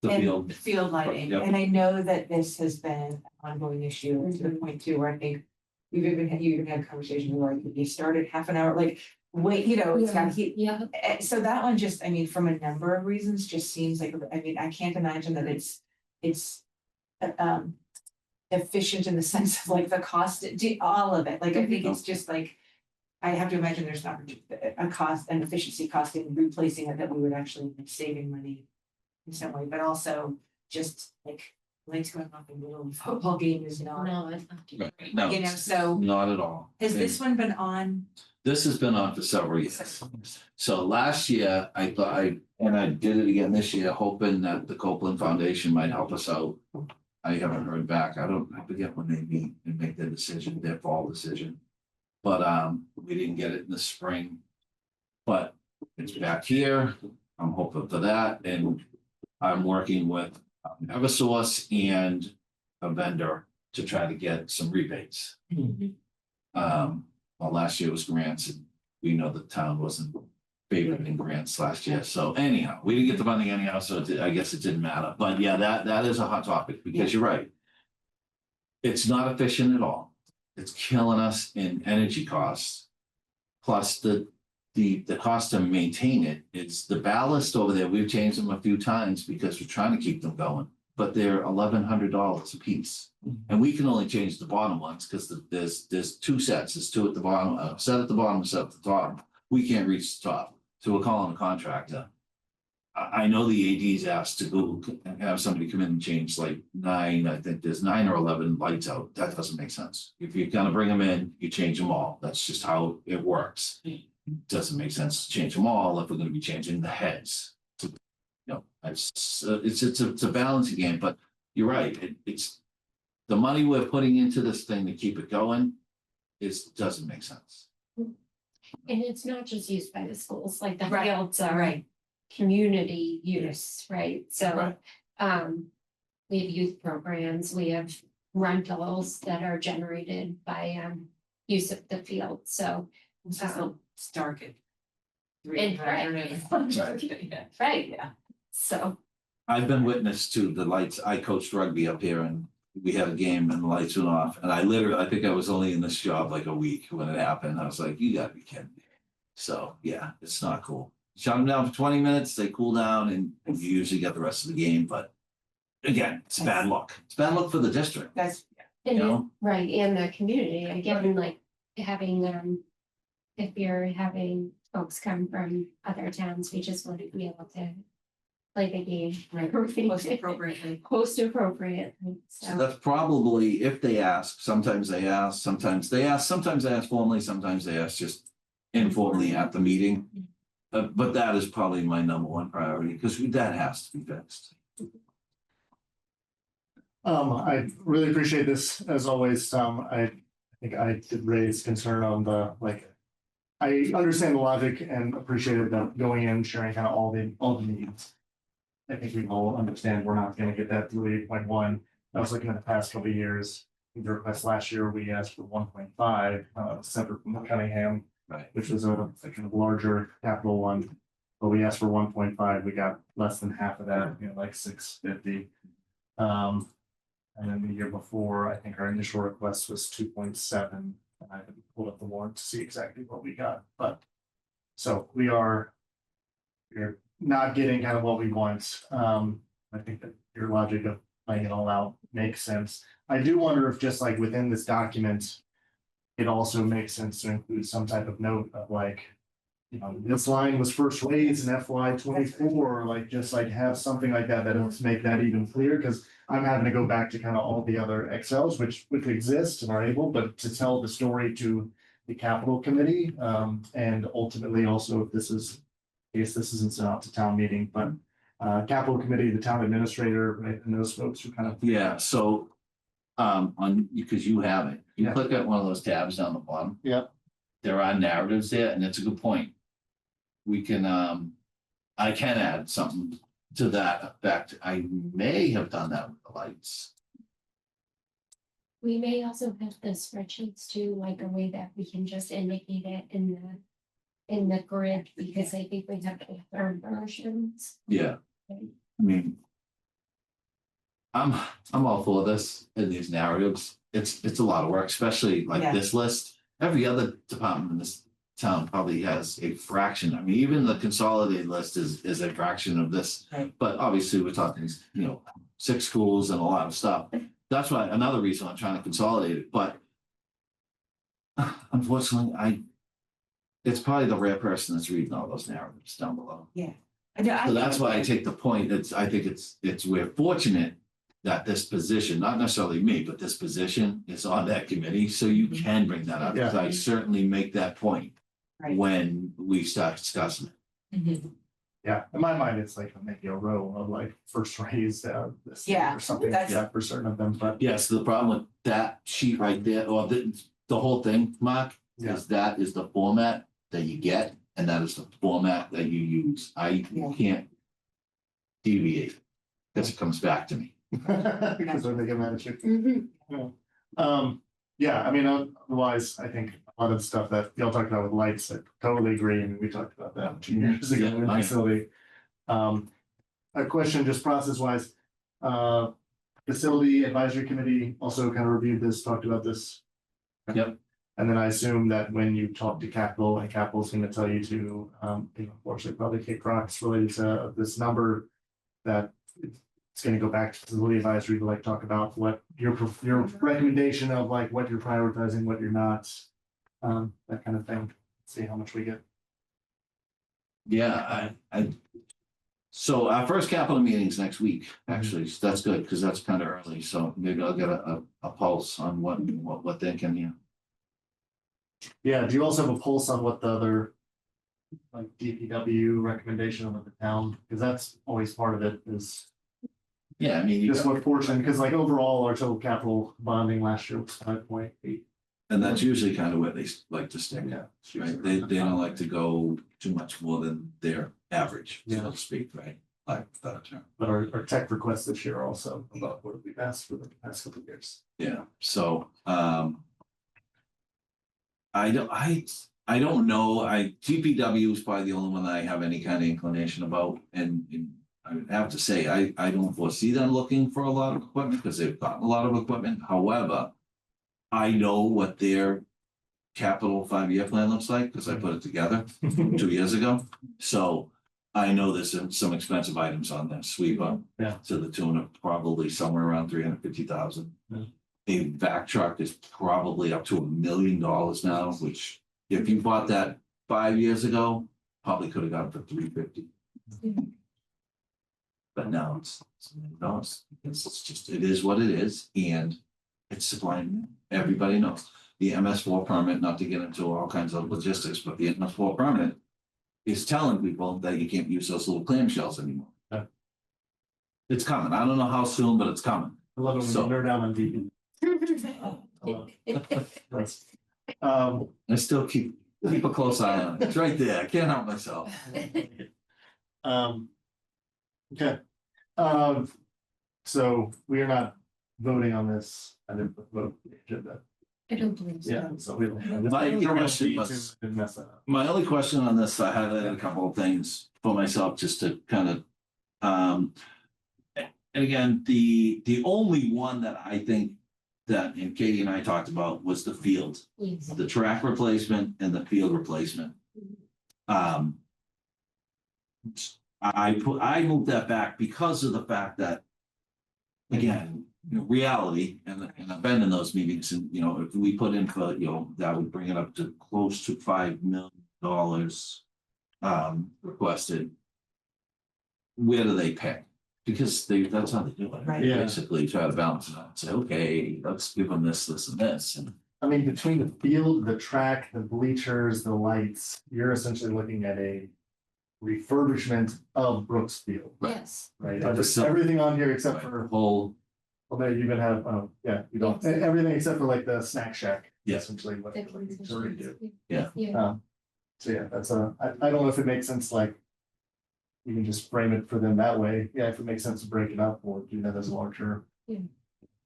The And field, Field lighting, Yep. and I know that this has been an ongoing issue to the point too, where I think you even had conversations where like you started half an hour, like, wait, it's got heat. Yeah, So that one just, I mean, from a number of reasons, just seems like, I mean, I can't imagine that it's efficient in the sense of like the cost, all of it, like, I think it's just like, I have to imagine there's not a cost, an efficiency cost in replacing it that we would actually be saving money in some way, but also just like lights going off in the middle of a football game is not, no, it's not. right, no, you know, so not at all. has this one been on? This has been on for several years. So last year, I thought and I did it again this year, hoping that the Copeland Foundation might help us out. I haven't heard back. I forget when they meet and make their decision, their fall decision. But we didn't get it in the spring. But it's back here. I'm hoping for that, and I'm working with Eversource and a vendor to try to get some rebates. Well, last year was grants, and we know the town wasn't favoring grants last year. So anyhow, we didn't get the funding anyhow, so I guess it didn't matter. But yeah, that is a hot topic, because you're right. It's not efficient at all. It's killing us in energy costs. Plus the cost to maintain it. It's the ballast over there. We've changed them a few times because we're trying to keep them going, but they're $1,100 a piece. And we can only change the bottom ones because there's two sets. There's two at the bottom, a set at the bottom, a set at the top. We can't reach the top. So we're calling a contractor. I know the AD's asked to go and have somebody come in and change like 9, I think there's 9 or 11 lights out. That doesn't make sense. If you're gonna bring them in, you change them all. That's just how it works. Doesn't make sense to change them all if we're gonna be changing the heads. It's a balancing game, but you're right. It's the money we're putting into this thing to keep it going doesn't make sense. And it's not just used by the schools, like the Right, fields are right. community use, right? So, Right. we have youth programs, we have rentals that are generated by, use of the field, so. It's just stark at 3 And in the afternoon. Yeah. Right, Yeah. so, I've been witness to the lights. I coached rugby up here and we had a game and the lights went off. And I think I was only in this job like a week when it happened. I was like, you gotta be kidding me. So yeah, it's not cool. Shut them down for 20 minutes, they cool down and you usually get the rest of the game. But again, it's bad luck. It's bad luck for the district, That's, you and, know? right, and the community, again, like having, if you're having folks come from other towns, we just want to be able to play the game. right, most appropriately. Post appropriately, So so, that's probably if they ask, sometimes they ask formally, sometimes they ask just informally at the meeting. But that is probably my number one priority because that has to be fixed. I really appreciate this as always. I think I did raise concern on I understand the logic and appreciated them going in, sharing kind of all the needs. I think we all understand we're not gonna get that through 8.1. I was looking at the past couple of years. The request last year, we asked for 1.5, separate from Cunningham. Right. Which was a kind of larger capital one. But we asked for 1.5, we got less than half of that, like 650. And then the year before, I think our initial request was 2.7. I haven't pulled up the warrant to see exactly what we got, but. So we're not getting kind of what we want. I think that your logic of laying it all out makes sense. I do wonder if just like within this document. It also makes sense to include some type of note of like. You know, this line was first raised in FY 24, like just like have something like that, that helps make that even clearer, because I'm having to go back to kind of all the other Excels, which exist and are able, but to tell the story to the capital committee, and ultimately also if this is, I guess this isn't sent out to town meeting, but capital committee, the town administrator, right, and those folks who kind of. Yeah, so on, because you have it, you Yeah. click at one of those tabs down the bottom. Yep. There are narratives there, and that's a good point. We can, I can add something to that effect. I may have done that with the lights. We may also have the spreadsheets too, like a way that we can just indicate it in the grid, because I think we have different versions. Yeah, I mean. I'm all for this in these narratives. It's a lot of work, especially like Yeah. this list. Every other department in this town probably has a fraction. I mean, even the consolidated list is a fraction of this. Right. But obviously, we're talking, 6 schools and a lot of stuff. That's why another reason I'm trying to consolidate it, but unfortunately, it's probably the rare person that's reading all those narratives down below. So that's why I take the point. I think we're fortunate that this position, not necessarily me, but this position is on that committee, so you can bring that up. Because I certainly make that point Right. when we start discussing it. Yeah, in my mind, it's like maybe a row of like first raised, this thing Yeah, or something like that's- that for certain of them, but. Yes, the problem with that sheet right there, or the whole thing, Mark, Yeah. is that is the format that you get, and that is the format that you use. I Yeah. can't deviate, because it comes back to me. Because when they get mad at you. Yeah, I mean, otherwise, I think a lot of the stuff that y'all talked about with lights, I totally agree, and we talked about that 2 years ago in the Yeah. facility. A question just process wise, facility advisory committee also kind of reviewed this, talked about this. Yep. And then I assume that when you talk to capital, and capital's gonna tell you to, unfortunately, probably kick rocks related to this number. That it's gonna go back to facility advisory to like talk about what your recommendation of like what you're prioritizing, what you're not. That kind of thing, see how much we get. Yeah, so our first capital meeting's next week, actually, so that's good, because that's kind of early, so maybe I'll get a pulse on what they're thinking, yeah. Yeah, do you also have a pulse on what the other? Like DPW recommendation of the town, because that's always part of it is Yeah, I mean, just what portion, because like overall our total capital bonding last year was 5.8. and that's usually kind of where they like to stick, Yeah. right? They don't like to go too much more than their average, so Yeah. to speak, right? Like that term. But our tech requests this year are also about what we've asked for the past couple of years. Yeah, so, I don't know, TPW is probably the only one that I have any kind of inclination about, and I would have to say, I don't foresee them looking for a lot of equipment, because they've gotten a lot of equipment, however, I know what their capital 5-year plan looks like, because I put it together 2 years ago, so I know there's some expensive items on there, sweeper. Yeah. To the tune of probably somewhere around 350,000. Yeah. A vac truck is probably up to $1 million now, which if you bought that 5 years ago, probably could have got it for 350. But now it's just, it is what it is, and it's supply and demand. Everybody knows. The MS4 permit, not to get into all kinds of logistics, but the MS4 permit is telling people that you can't use those little clamshells anymore. Yeah. It's coming. I don't know how soon, but it's coming. I love it when So- you nerd down on DP. That's- I still keep a close eye on it. It's right there. I can't help myself. Okay. So we are not voting on this. I didn't vote the agenda. I don't believe so. Yeah, so we don't. My question was- Didn't mess that up. My only question on this, I highlighted a couple of things for myself just to kind of, and again, the only one that I think that, and Katie and I talked about was the field, Yes. the track replacement and the field replacement. I moved that back because of the fact that, again, reality, and I've been in those meetings, and, if we put in for, that would bring it up to close to $5 million requested. Where do they pick? Because that's how they do it. Right. They Yeah. basically try to balance it out and say, okay, let's give them this, this, and this, and I mean, between the field, the track, the bleachers, the lights, you're essentially looking at a refurbishment of Brooks Field, Yes. right? The Just facility. everything on here except for, whole, well, maybe you even have, yeah, you don't, Yes. everything except for like the snack shack. Yes. Essentially what The it's already do. Yeah. Yeah. So yeah, I don't know if it makes sense, like. You can just frame it for them that way. Yeah, if it makes sense to break it up or do that as a larger. Yeah.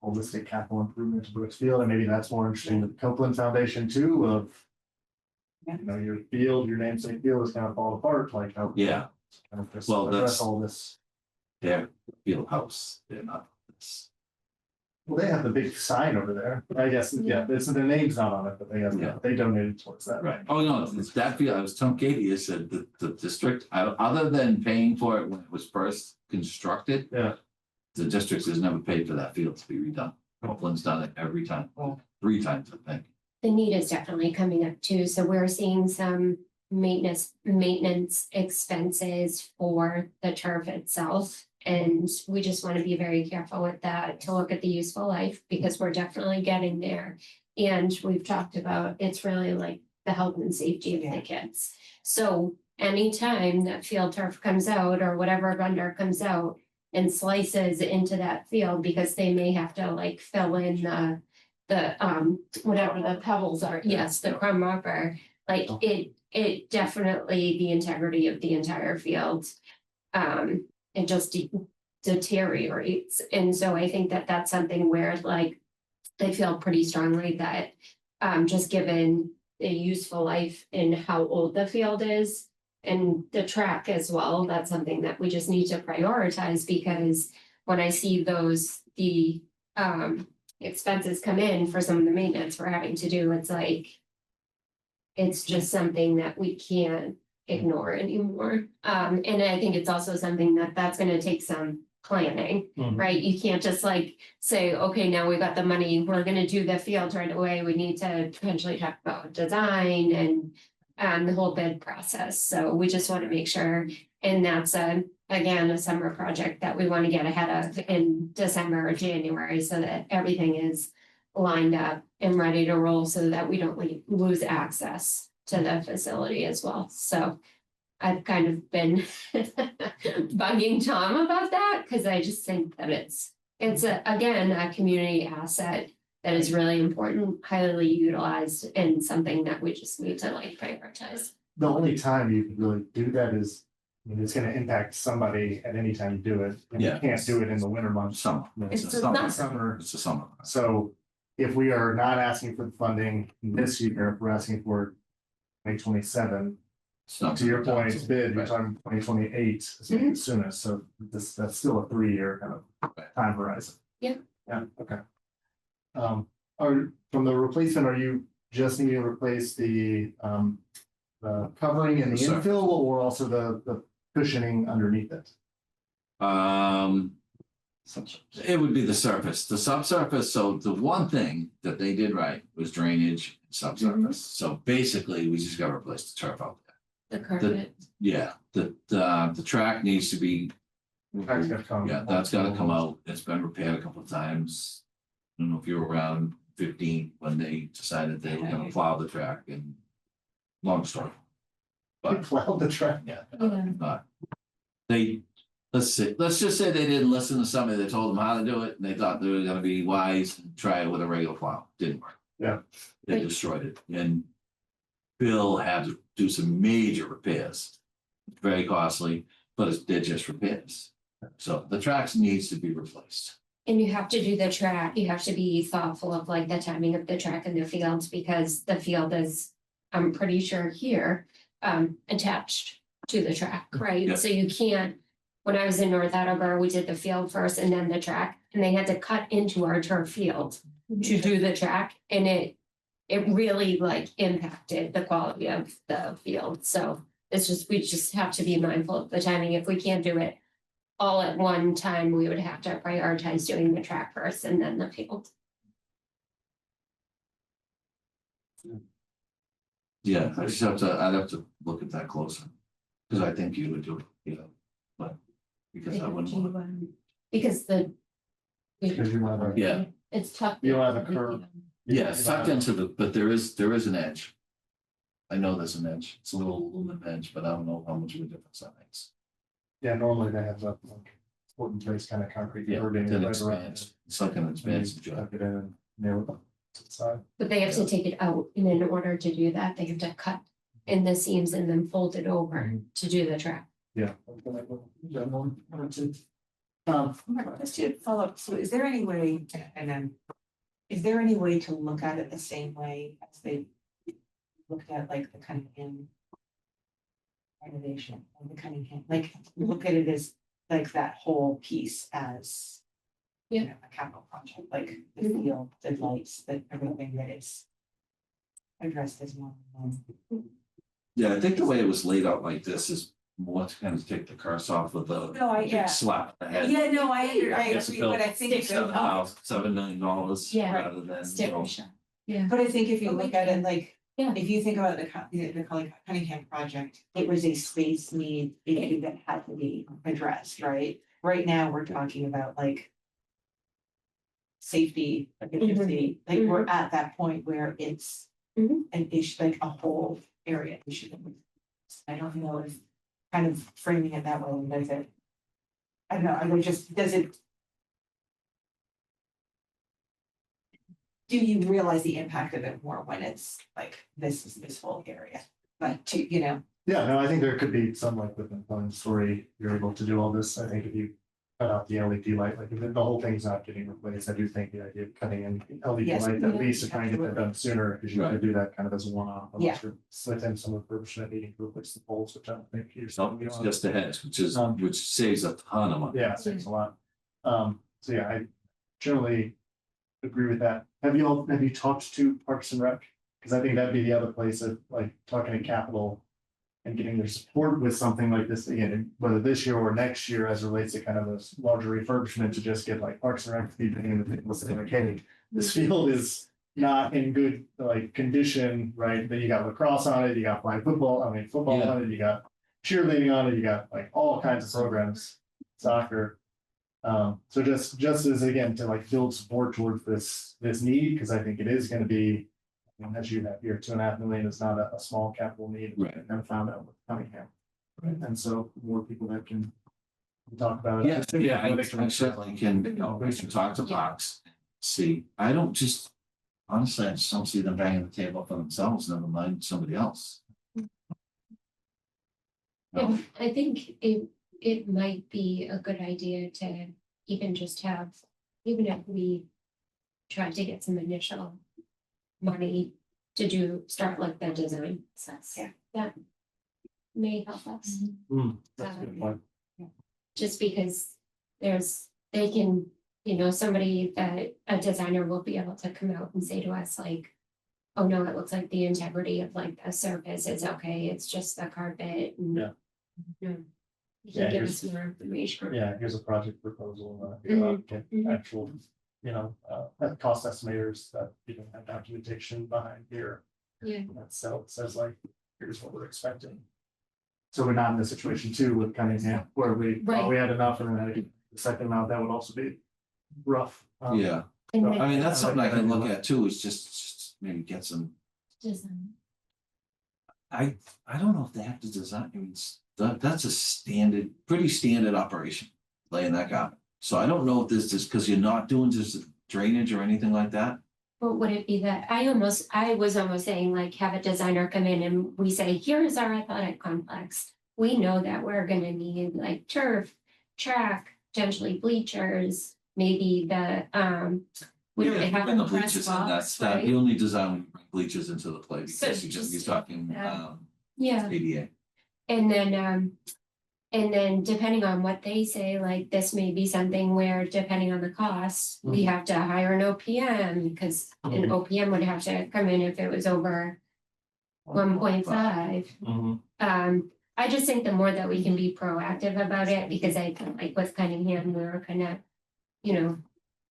Holistic capital improvement to Brooks Field, and maybe that's more interesting to the Copeland Foundation too, of. Yeah. Your field, your namesake field is kind of fall apart, like how. yeah, Kind of just Well, address that's- all this. their field house, they're not. Well, they have the big sign over there. I guess, yeah, it's, their name's not on it, but Yeah. they donated towards that. Right, oh, no, it's that field, I was telling Katie, I said that the district, other than paying for it when it was first constructed. Yeah. The district has never paid for that field to be redone. Copeland's done it every time, Oh. 3 times, I think. The need is definitely coming up too, so we're seeing some maintenance expenses for the turf itself. And we just want to be very careful with that, to look at the useful life, because we're definitely getting there. And we've talked about, it's really like the health and safety of the kids. So anytime that field turf comes out, or whatever vendor comes out and slices into that field, because they may have to like fill in the whatever the pebbles are, yes, the crumb rubber, like it definitely, the integrity of the entire field. It just deteriorates, and so I think that that's something where like I feel pretty strongly that just given the useful life and how old the field is and the track as well, that's something that we just need to prioritize, because when I see the expenses come in for some of the maintenance we're having to do, it's like it's just something that we can't ignore anymore. And I think it's also something that's gonna take some planning, Mhm. right? You can't just like say, okay, now we got the money, we're gonna do the field right away. We need to potentially talk about design and the whole bid process. So we just want to make sure, and that's again, a summer project that we want to get ahead of in December or January, so that everything is lined up and ready to roll, so that we don't lose access to the facility as well. So I've kind of been bugging Tom about that, because I just think that it's again, a community asset that is really important, highly utilized, and something that we just need to like prioritize. The only time you can really do that is, I mean, it's gonna impact somebody at any time you do it. And Yeah. You can't do it in the winter months. Summer, It's a just summer. not- Summer. It's a summer. So if we are not asking for the funding this year, if we're asking for 2027, It's not to your point, Right. bid, you're talking 2028 is maybe the soonest, so that's still a 3-year kind of Right. time horizon. Yeah. Yeah, okay. From the replacement, are you just needing to replace the covering and the Surface. infill, or also the cushioning underneath it? It would be the surface, the subsurface. So the one thing that they did right was drainage and subsurface. So basically, we just got to replace the turf out there. The carpet. Yeah, the track needs to be. Track's gotta come. Yeah, that's gotta come out. It's been repaired a couple of times. I don't know if you were around 15 when they decided they were gonna plow the track, and long story. They plowed the track. Yeah. Yeah. Not. Let's just say they didn't listen to somebody that told them how to do it, and they thought they were gonna be wise and try it with a regular plow. Didn't work. Yeah. They destroyed it, and Bill had to do some major repairs. Very costly, but they're just repairs. So the tracks needs to be replaced. And you have to do the track, you have to be thoughtful of like the timing of the track and the fields, because the field is, I'm pretty sure here, attached to the track, right? Yeah. So you can't, when I was in North Attleboro, we did the field first and then the track, and they had to cut into our turf field to do the track, and it really like impacted the quality of the field. So we just have to be mindful of the timing. If we can't do it all at one time, we would have to prioritize doing the track first and then the field. Yeah, I'd have to look at that closer. Because I think you would do it, you know, but because I wouldn't want. Because Because you have a, Yeah, it's tough. you have a curve. yeah, it's tucked into but there is an edge. I know there's an edge. It's a little aluminum edge, but I don't know how much of a difference that makes. Yeah, normally they have that like put in place kind of concrete Yeah, curbing then right around expands. it. It's like an expansive You job. tuck it in and nail it to the side. But they have to take it out, and in order to do that, they have to cut in the seams and then fold it over to do the track. Yeah. Just to follow up, so is there any way, and then, is there any way to look at it the same way as they looked at like the Cunningham renovation, or the Cunningham, like, look at it as like that whole piece as you know, a capital project, like the field, the lights, the everything that is addressed as one. Yeah, I think the way it was laid out like this is more to kind of take the curse off with the No, I- big yeah. slap in the head. Yeah, no, I It's agree, built but I think if you, $7 million Yeah. rather than, you Sticker know, shock. Yeah. but I think if you look at it like, Yeah. if you think about the Cunningham project, it was a space need issue that had to be addressed, right? Right now, we're talking about like safety, efficiency, like we're at that point where it's Mhm. an issue, like a whole area issue. I don't know if kind of framing it that way, does it? I don't know, I would just, does it? Do you realize the impact of it more when it's like, this is this whole area, like, to, you know? Yeah, no, I think there could be some like within one story, you're able to do all this. I think if you cut out the LED light, like if the whole thing's not getting replaced, I do think the idea of cutting in LED Yes, light, at yeah, least to try and get that done sooner, because you Right. could do that kind of as a one-off. Yeah. Unless you're within some refurbishment needing to replace the poles, which I don't think you're. it's just a hedge, Um, which saves a ton of money. Yeah, it saves a lot. So yeah, I generally agree with that. Have you talked to Parks and Rec? Because I think that'd be the other place of like talking to capital and getting their support with something like this again, whether this year or next year as relates to kind of this larger refurbishment to just get like Parks and Rec to be paying the people saying, like, hey, this field is not in good like condition, right? That you got lacrosse on it, you got football on it, you got cheerleading on it, you got like all kinds of programs, soccer. So just as again, to like build support towards this need, because I think it is gonna be, I mean, as you have here, 2.5 million is not a small capital need. Right. And then found out with Cunningham. Right, and so more people that can talk about it. Yeah, I certainly can, you know, we can talk to Parks, see, I don't just, honestly, I just don't see them banging the table for themselves, never mind somebody else. No. I think it might be a good idea to even just have, even if we try to get some initial money to start like the design process. Yeah. That may help us, That's a good point. just because they can, somebody that a designer will be able to come out and say to us like, oh no, it looks like the integrity of like the surface is okay, it's just the carpet. And, Yeah. You Yeah, can give here's- us more information. Yeah, here's a project proposal, get Mhm. actual, cost estimators that even have documentation behind here. Yeah. That says like, here's what we're expecting. So we're not in the situation too with Cunningham where we thought we had enough and then had to get the second amount, that would also be rough. Yeah, And So, I mean, that's I something I like can that look idea. at too, is just maybe get some, design. I don't know if they have to design, I mean, that's a pretty standard operation, laying that out. So I don't know if this is, because you're not doing just drainage or anything like that. But would it be that, I was almost saying like, have a designer come in and we say, here's our athletic complex. We know that we're gonna need like turf, track, potentially bleachers, maybe we don't Yeah, have bring the a press bleachers in, box, that, right? you only design when you bring bleachers into the play, So because you're just talking, Yeah, ADA. and then And then depending on what they say, like this may be something where depending on the cost, we have to hire an OPM because an OPM would have to come in if it was over 1.5. I just think the more that we can be proactive about it, because I feel like with Cunningham, we're kind of, you know,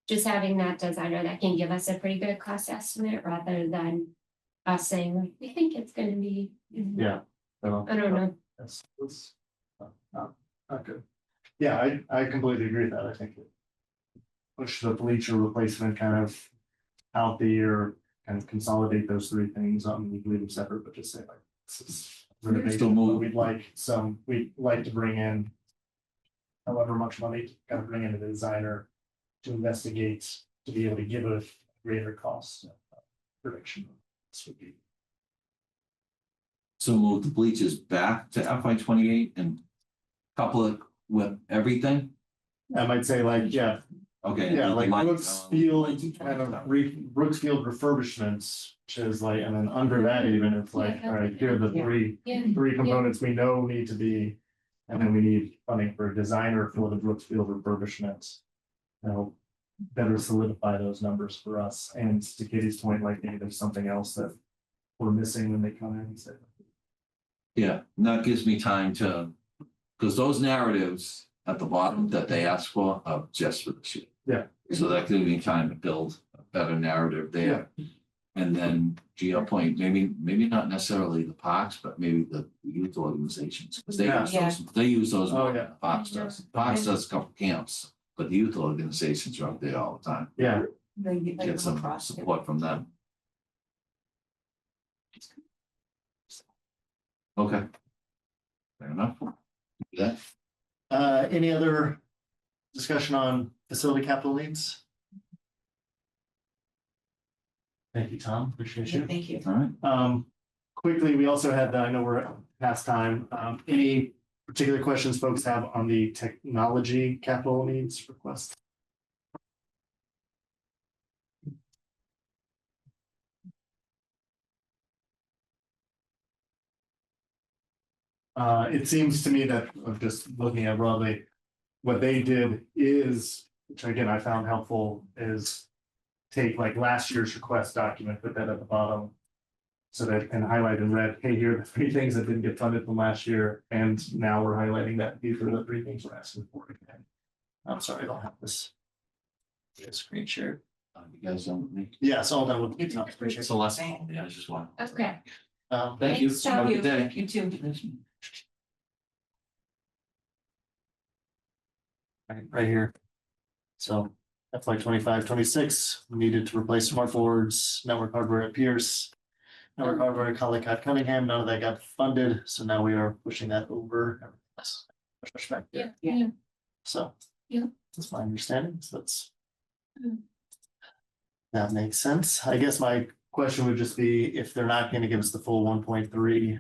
just having that designer that can give us a pretty good cost estimate rather than us saying, like, we think it's gonna be. Yeah. I don't know. That's not good. Yeah, I completely agree with that. I think push the bleacher replacement kind of out the year and consolidate those three things on, we leave them separate, but just say like, this is renovation, Still move. we'd like to bring in however much money, gotta bring in a designer to investigate, to be able to give a greater cost prediction. This would be. So move the bleachers back to FY 28 and couple it with everything. I might say like, yeah, Okay. yeah, like Brooksfield, kind of Brooksfield. Brooksfield refurbishments, which is like, and then under that even, it's like, all right, here are the three components we know need to be. And then we need funding for a designer for the Brooksfield refurbishments. That'll better solidify those numbers for us. And to Katie's point, like maybe there's something else that we're missing when they come in and say. Yeah, and that gives me time to, because those narratives at the bottom that they ask for are just for this year. Yeah. So that gives me time to build a better narrative there. And then to your point, maybe not necessarily the parks, but maybe the youth organizations, because they use those Oh, more yeah. than Parks does. Parks does a couple camps, but the youth organizations are up there all the time. Yeah, Get some support from them. Okay. Fair enough. Yeah. any other discussion on facility capital needs? Thank you, Tom. Appreciate you. Thank you. All right. Quickly, we also had, I know we're past time, any particular questions folks have on the technology capital needs request? It seems to me that of just looking at broadly, what they did is, which again I found helpful, is take like last year's request document, put that at the bottom. So that and highlight in red, hey, here are the three things that didn't get funded from last year, and now we're highlighting that these are the three things we're asking for again. I'm sorry, I don't have this. Screen share. You guys don't need. Yes, all done with you, Tom. Appreciate it. It's a lesson. Yeah, I just want. Okay. Thank you. Thanks, Have a good day. You too. Right here. So FY 25-26, we needed to replace smart boards, network hardware at Pierce. Network hardware at Collier Cunningham, none of that got funded, so now we are pushing that over. Push back there. Yeah. So. Yeah. That's my understanding, so that's. Mm. That makes sense. I guess my question would just be if they're not gonna give us the full 1.3.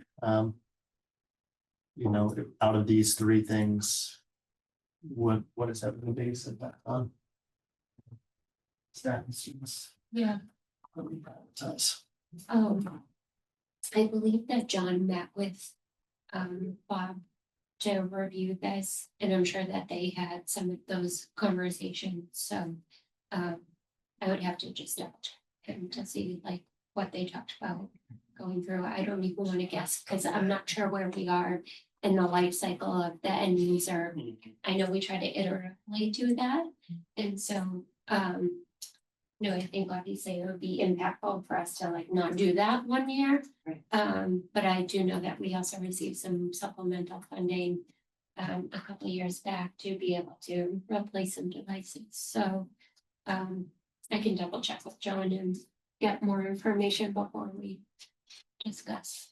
You know, out of these three things. What is that gonna be set back on? Staff and students. Yeah. What we prioritize. I believe that John met with Bob to review this, and I'm sure that they had some of those conversations, so I would have to just double check him to see like what they talked about going through. I don't even want to guess because I'm not sure where we are in the life cycle of the end user. I know we try to iteratively do that, and so no, I think obviously it would be impactful for us to like not do that 1 year. Right. But I do know that we also received some supplemental funding a couple of years back to be able to replace some devices. So I can double check with John and get more information before we discuss.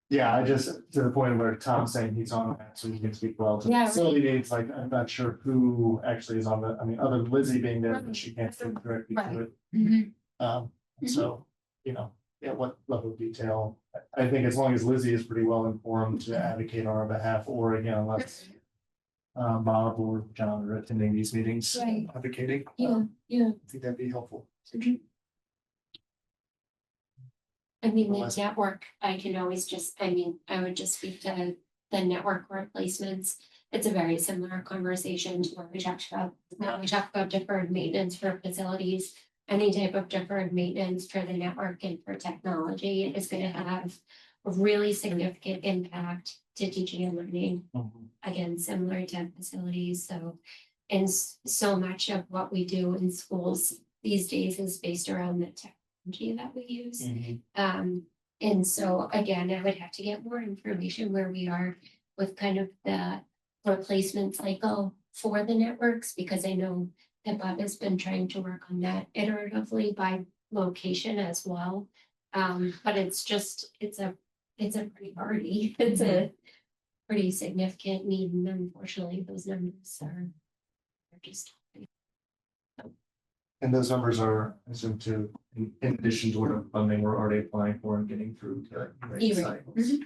Yeah, I just, to the point where Tom's saying he's on that, so he can speak well to Yeah, facility needs, like, I'm not sure who actually is on the, I mean, other than Lizzie being there, but she can't speak directly to it. So, you know, yeah, what level of detail, I think as long as Lizzie is pretty well informed to advocate on our behalf, or again, unless Bob or John are attending these meetings, Right. advocating. Yeah. I think that'd be helpful. I mean, the Unless- network, I can always just, I mean, I would just speak to the network replacements. it's a very similar conversation to what we talked about. Now we talk about deferred maintenance for facilities. Any type of deferred maintenance for the network and for technology is going to have a really significant impact to teaching and learning. Again, similar to facilities. So, and so much of what we do in schools these days is based around the technology that we use. And so again, I would have to get more information where we are with kind of the replacement cycle for the networks, because I know that Bob has been trying to work on that iteratively by location as well. But it's a priority. It's a pretty significant need, and unfortunately, those numbers are just. And those numbers are assumed to, in addition to what funding we're already applying for and getting through to E-rate. cycles.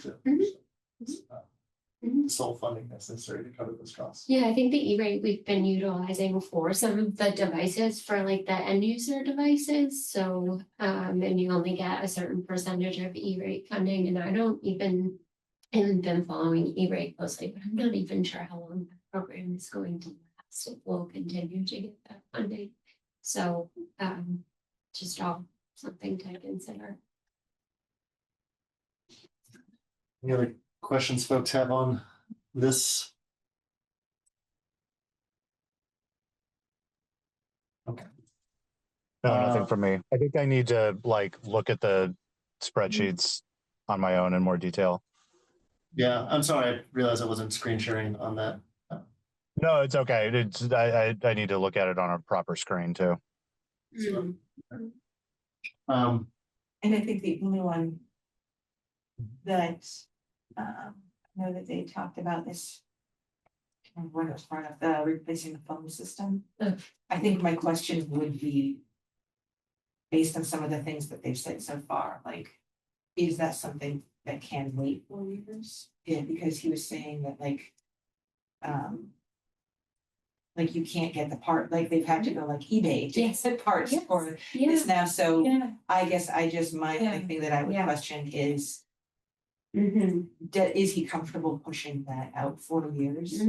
Sole funding necessary to cover those costs. Yeah, I think the E-rate we've been utilizing for some of the devices for like the end user devices. So, and you only get a certain percentage of E-rate funding, and I haven't been following E-rate closely, but I'm not even sure how long the program is going to last. It will continue to get that funding. So, just all something to consider. Any other questions folks have on this? Okay. No, nothing from me. I think I need to like look at the spreadsheets on my own in more detail. Yeah, I'm sorry, I realized I wasn't screen sharing on that. No, it's okay. I need to look at it on a proper screen too. Um, And I think the only one that, I know that they talked about this. When it was part of the replacing the phone system. I think my question would be. Based on some of the things that they've said so far, like, is that something that can wait 4 years? Yeah, because he was saying that like you can't get the part, like they've had to go like eBay to get the parts for this now, so I guess my only thing that I would question is. Is he comfortable pushing that out 4 years?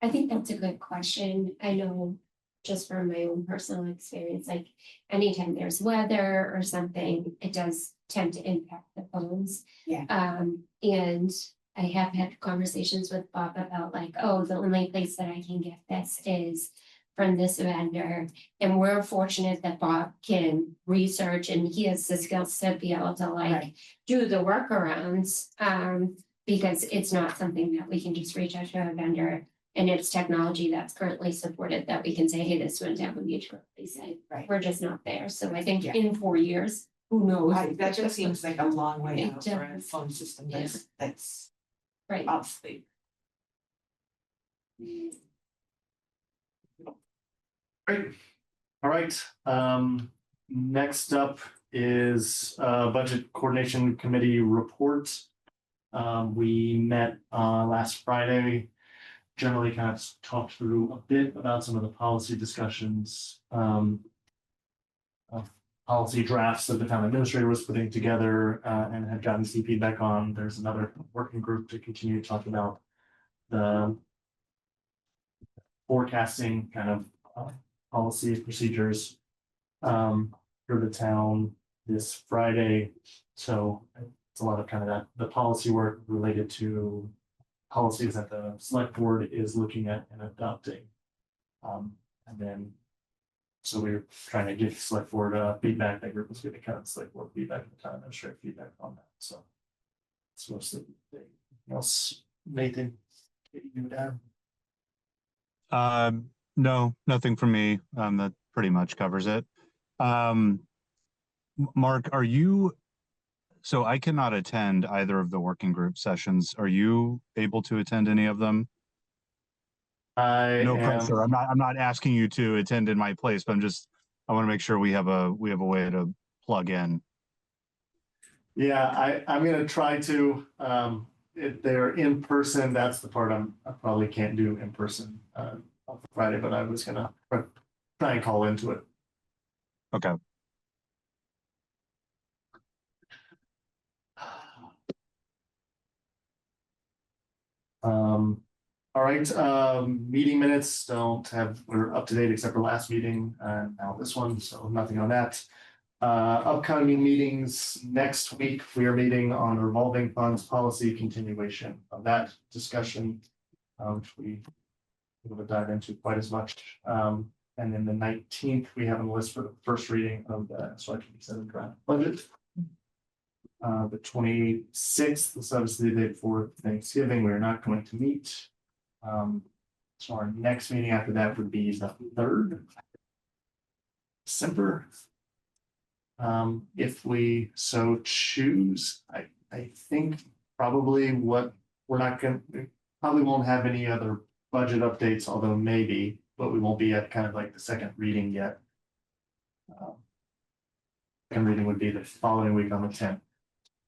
I think that's a good question. I know just from my own personal experience, like anytime there's weather or something, it does tend to impact the phones. And I have had conversations with Bob about like, oh, the only place that I can get this is from this vendor. And we're fortunate that Bob can research and he has the skills to be able to like do the workarounds. Because it's not something that we can just reach out to a vendor, and it's technology that's currently supported that we can say, hey, this went down, we need to replace it. We're just not there. So I think in 4 years, who knows? That just seems like a long way It out for a does. phone system that's Right. obsolete. Great. All right. Next up is Budget Coordination Committee report. We met last Friday, generally kind of talked through a bit about some of the policy discussions, policy drafts that the town administrator was putting together and had gotten some feedback on. There's another working group to continue to talk about the forecasting kind of policy procedures for the town this Friday. So it's a lot of kind of that, the policy work related to policies that the select board is looking at and adopting. And then, so we're trying to give select board feedback. That group was giving kind of select board feedback and the town administrator feedback on that. So it's mostly anything else. Nathan, you would add? No, nothing from me. That pretty much covers it. Mark, so I cannot attend either of the working group sessions. Are you able to attend any of them? No pressure. I'm not asking you to attend in my place, but I want to make sure we have a way to plug in. Yeah, I'm gonna try to, if they're in person, that's the part I probably can't do in person on Friday, but I was gonna try and call into it. Okay. All right, meeting minutes we're up to date except for last meeting, now this one, so nothing on that. Upcoming meetings, next week, we are meeting on revolving funds policy continuation of that discussion. Which we will dive into quite as much. And then the 19th, we have a list for the first reading of the SY27 draft budget. The 26th, is obviously the day before Thanksgiving, we're not going to meet. So our next meeting after that would be the 3rd December. If we so choose, I think probably what we probably won't have any other budget updates, although maybe, but we won't be at kind of like the second reading yet. Second reading would be the following week on the 10th.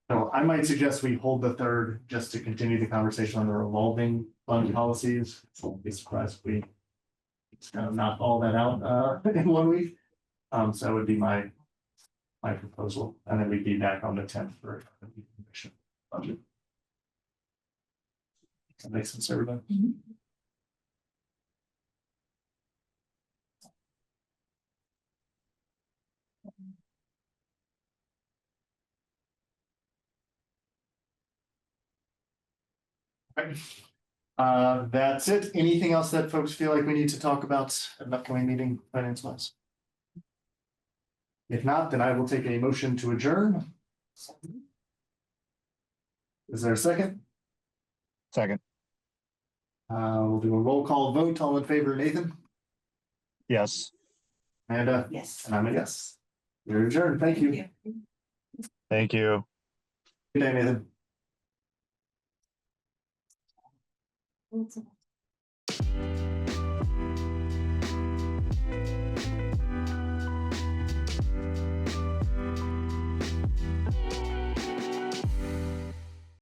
So I might suggest we hold the 3rd just to continue the conversation on the revolving fund policies. So I'll be surprised if we it's kind of knock all that out in 1 week. So that would be my proposal, and then we'd be back on the 10th for the commission budget. That makes sense, everybody? Okay. That's it. Anything else that folks feel like we need to talk about at an upcoming meeting, finance wise? If not, then I will take a motion to adjourn. Is there a second? Second. We'll do a roll call vote. All in favor, Nathan? Yes. Amanda? Yes. And I'm a yes. You're adjourned. Thank you. Thank you. Good day, Nathan. Thank you.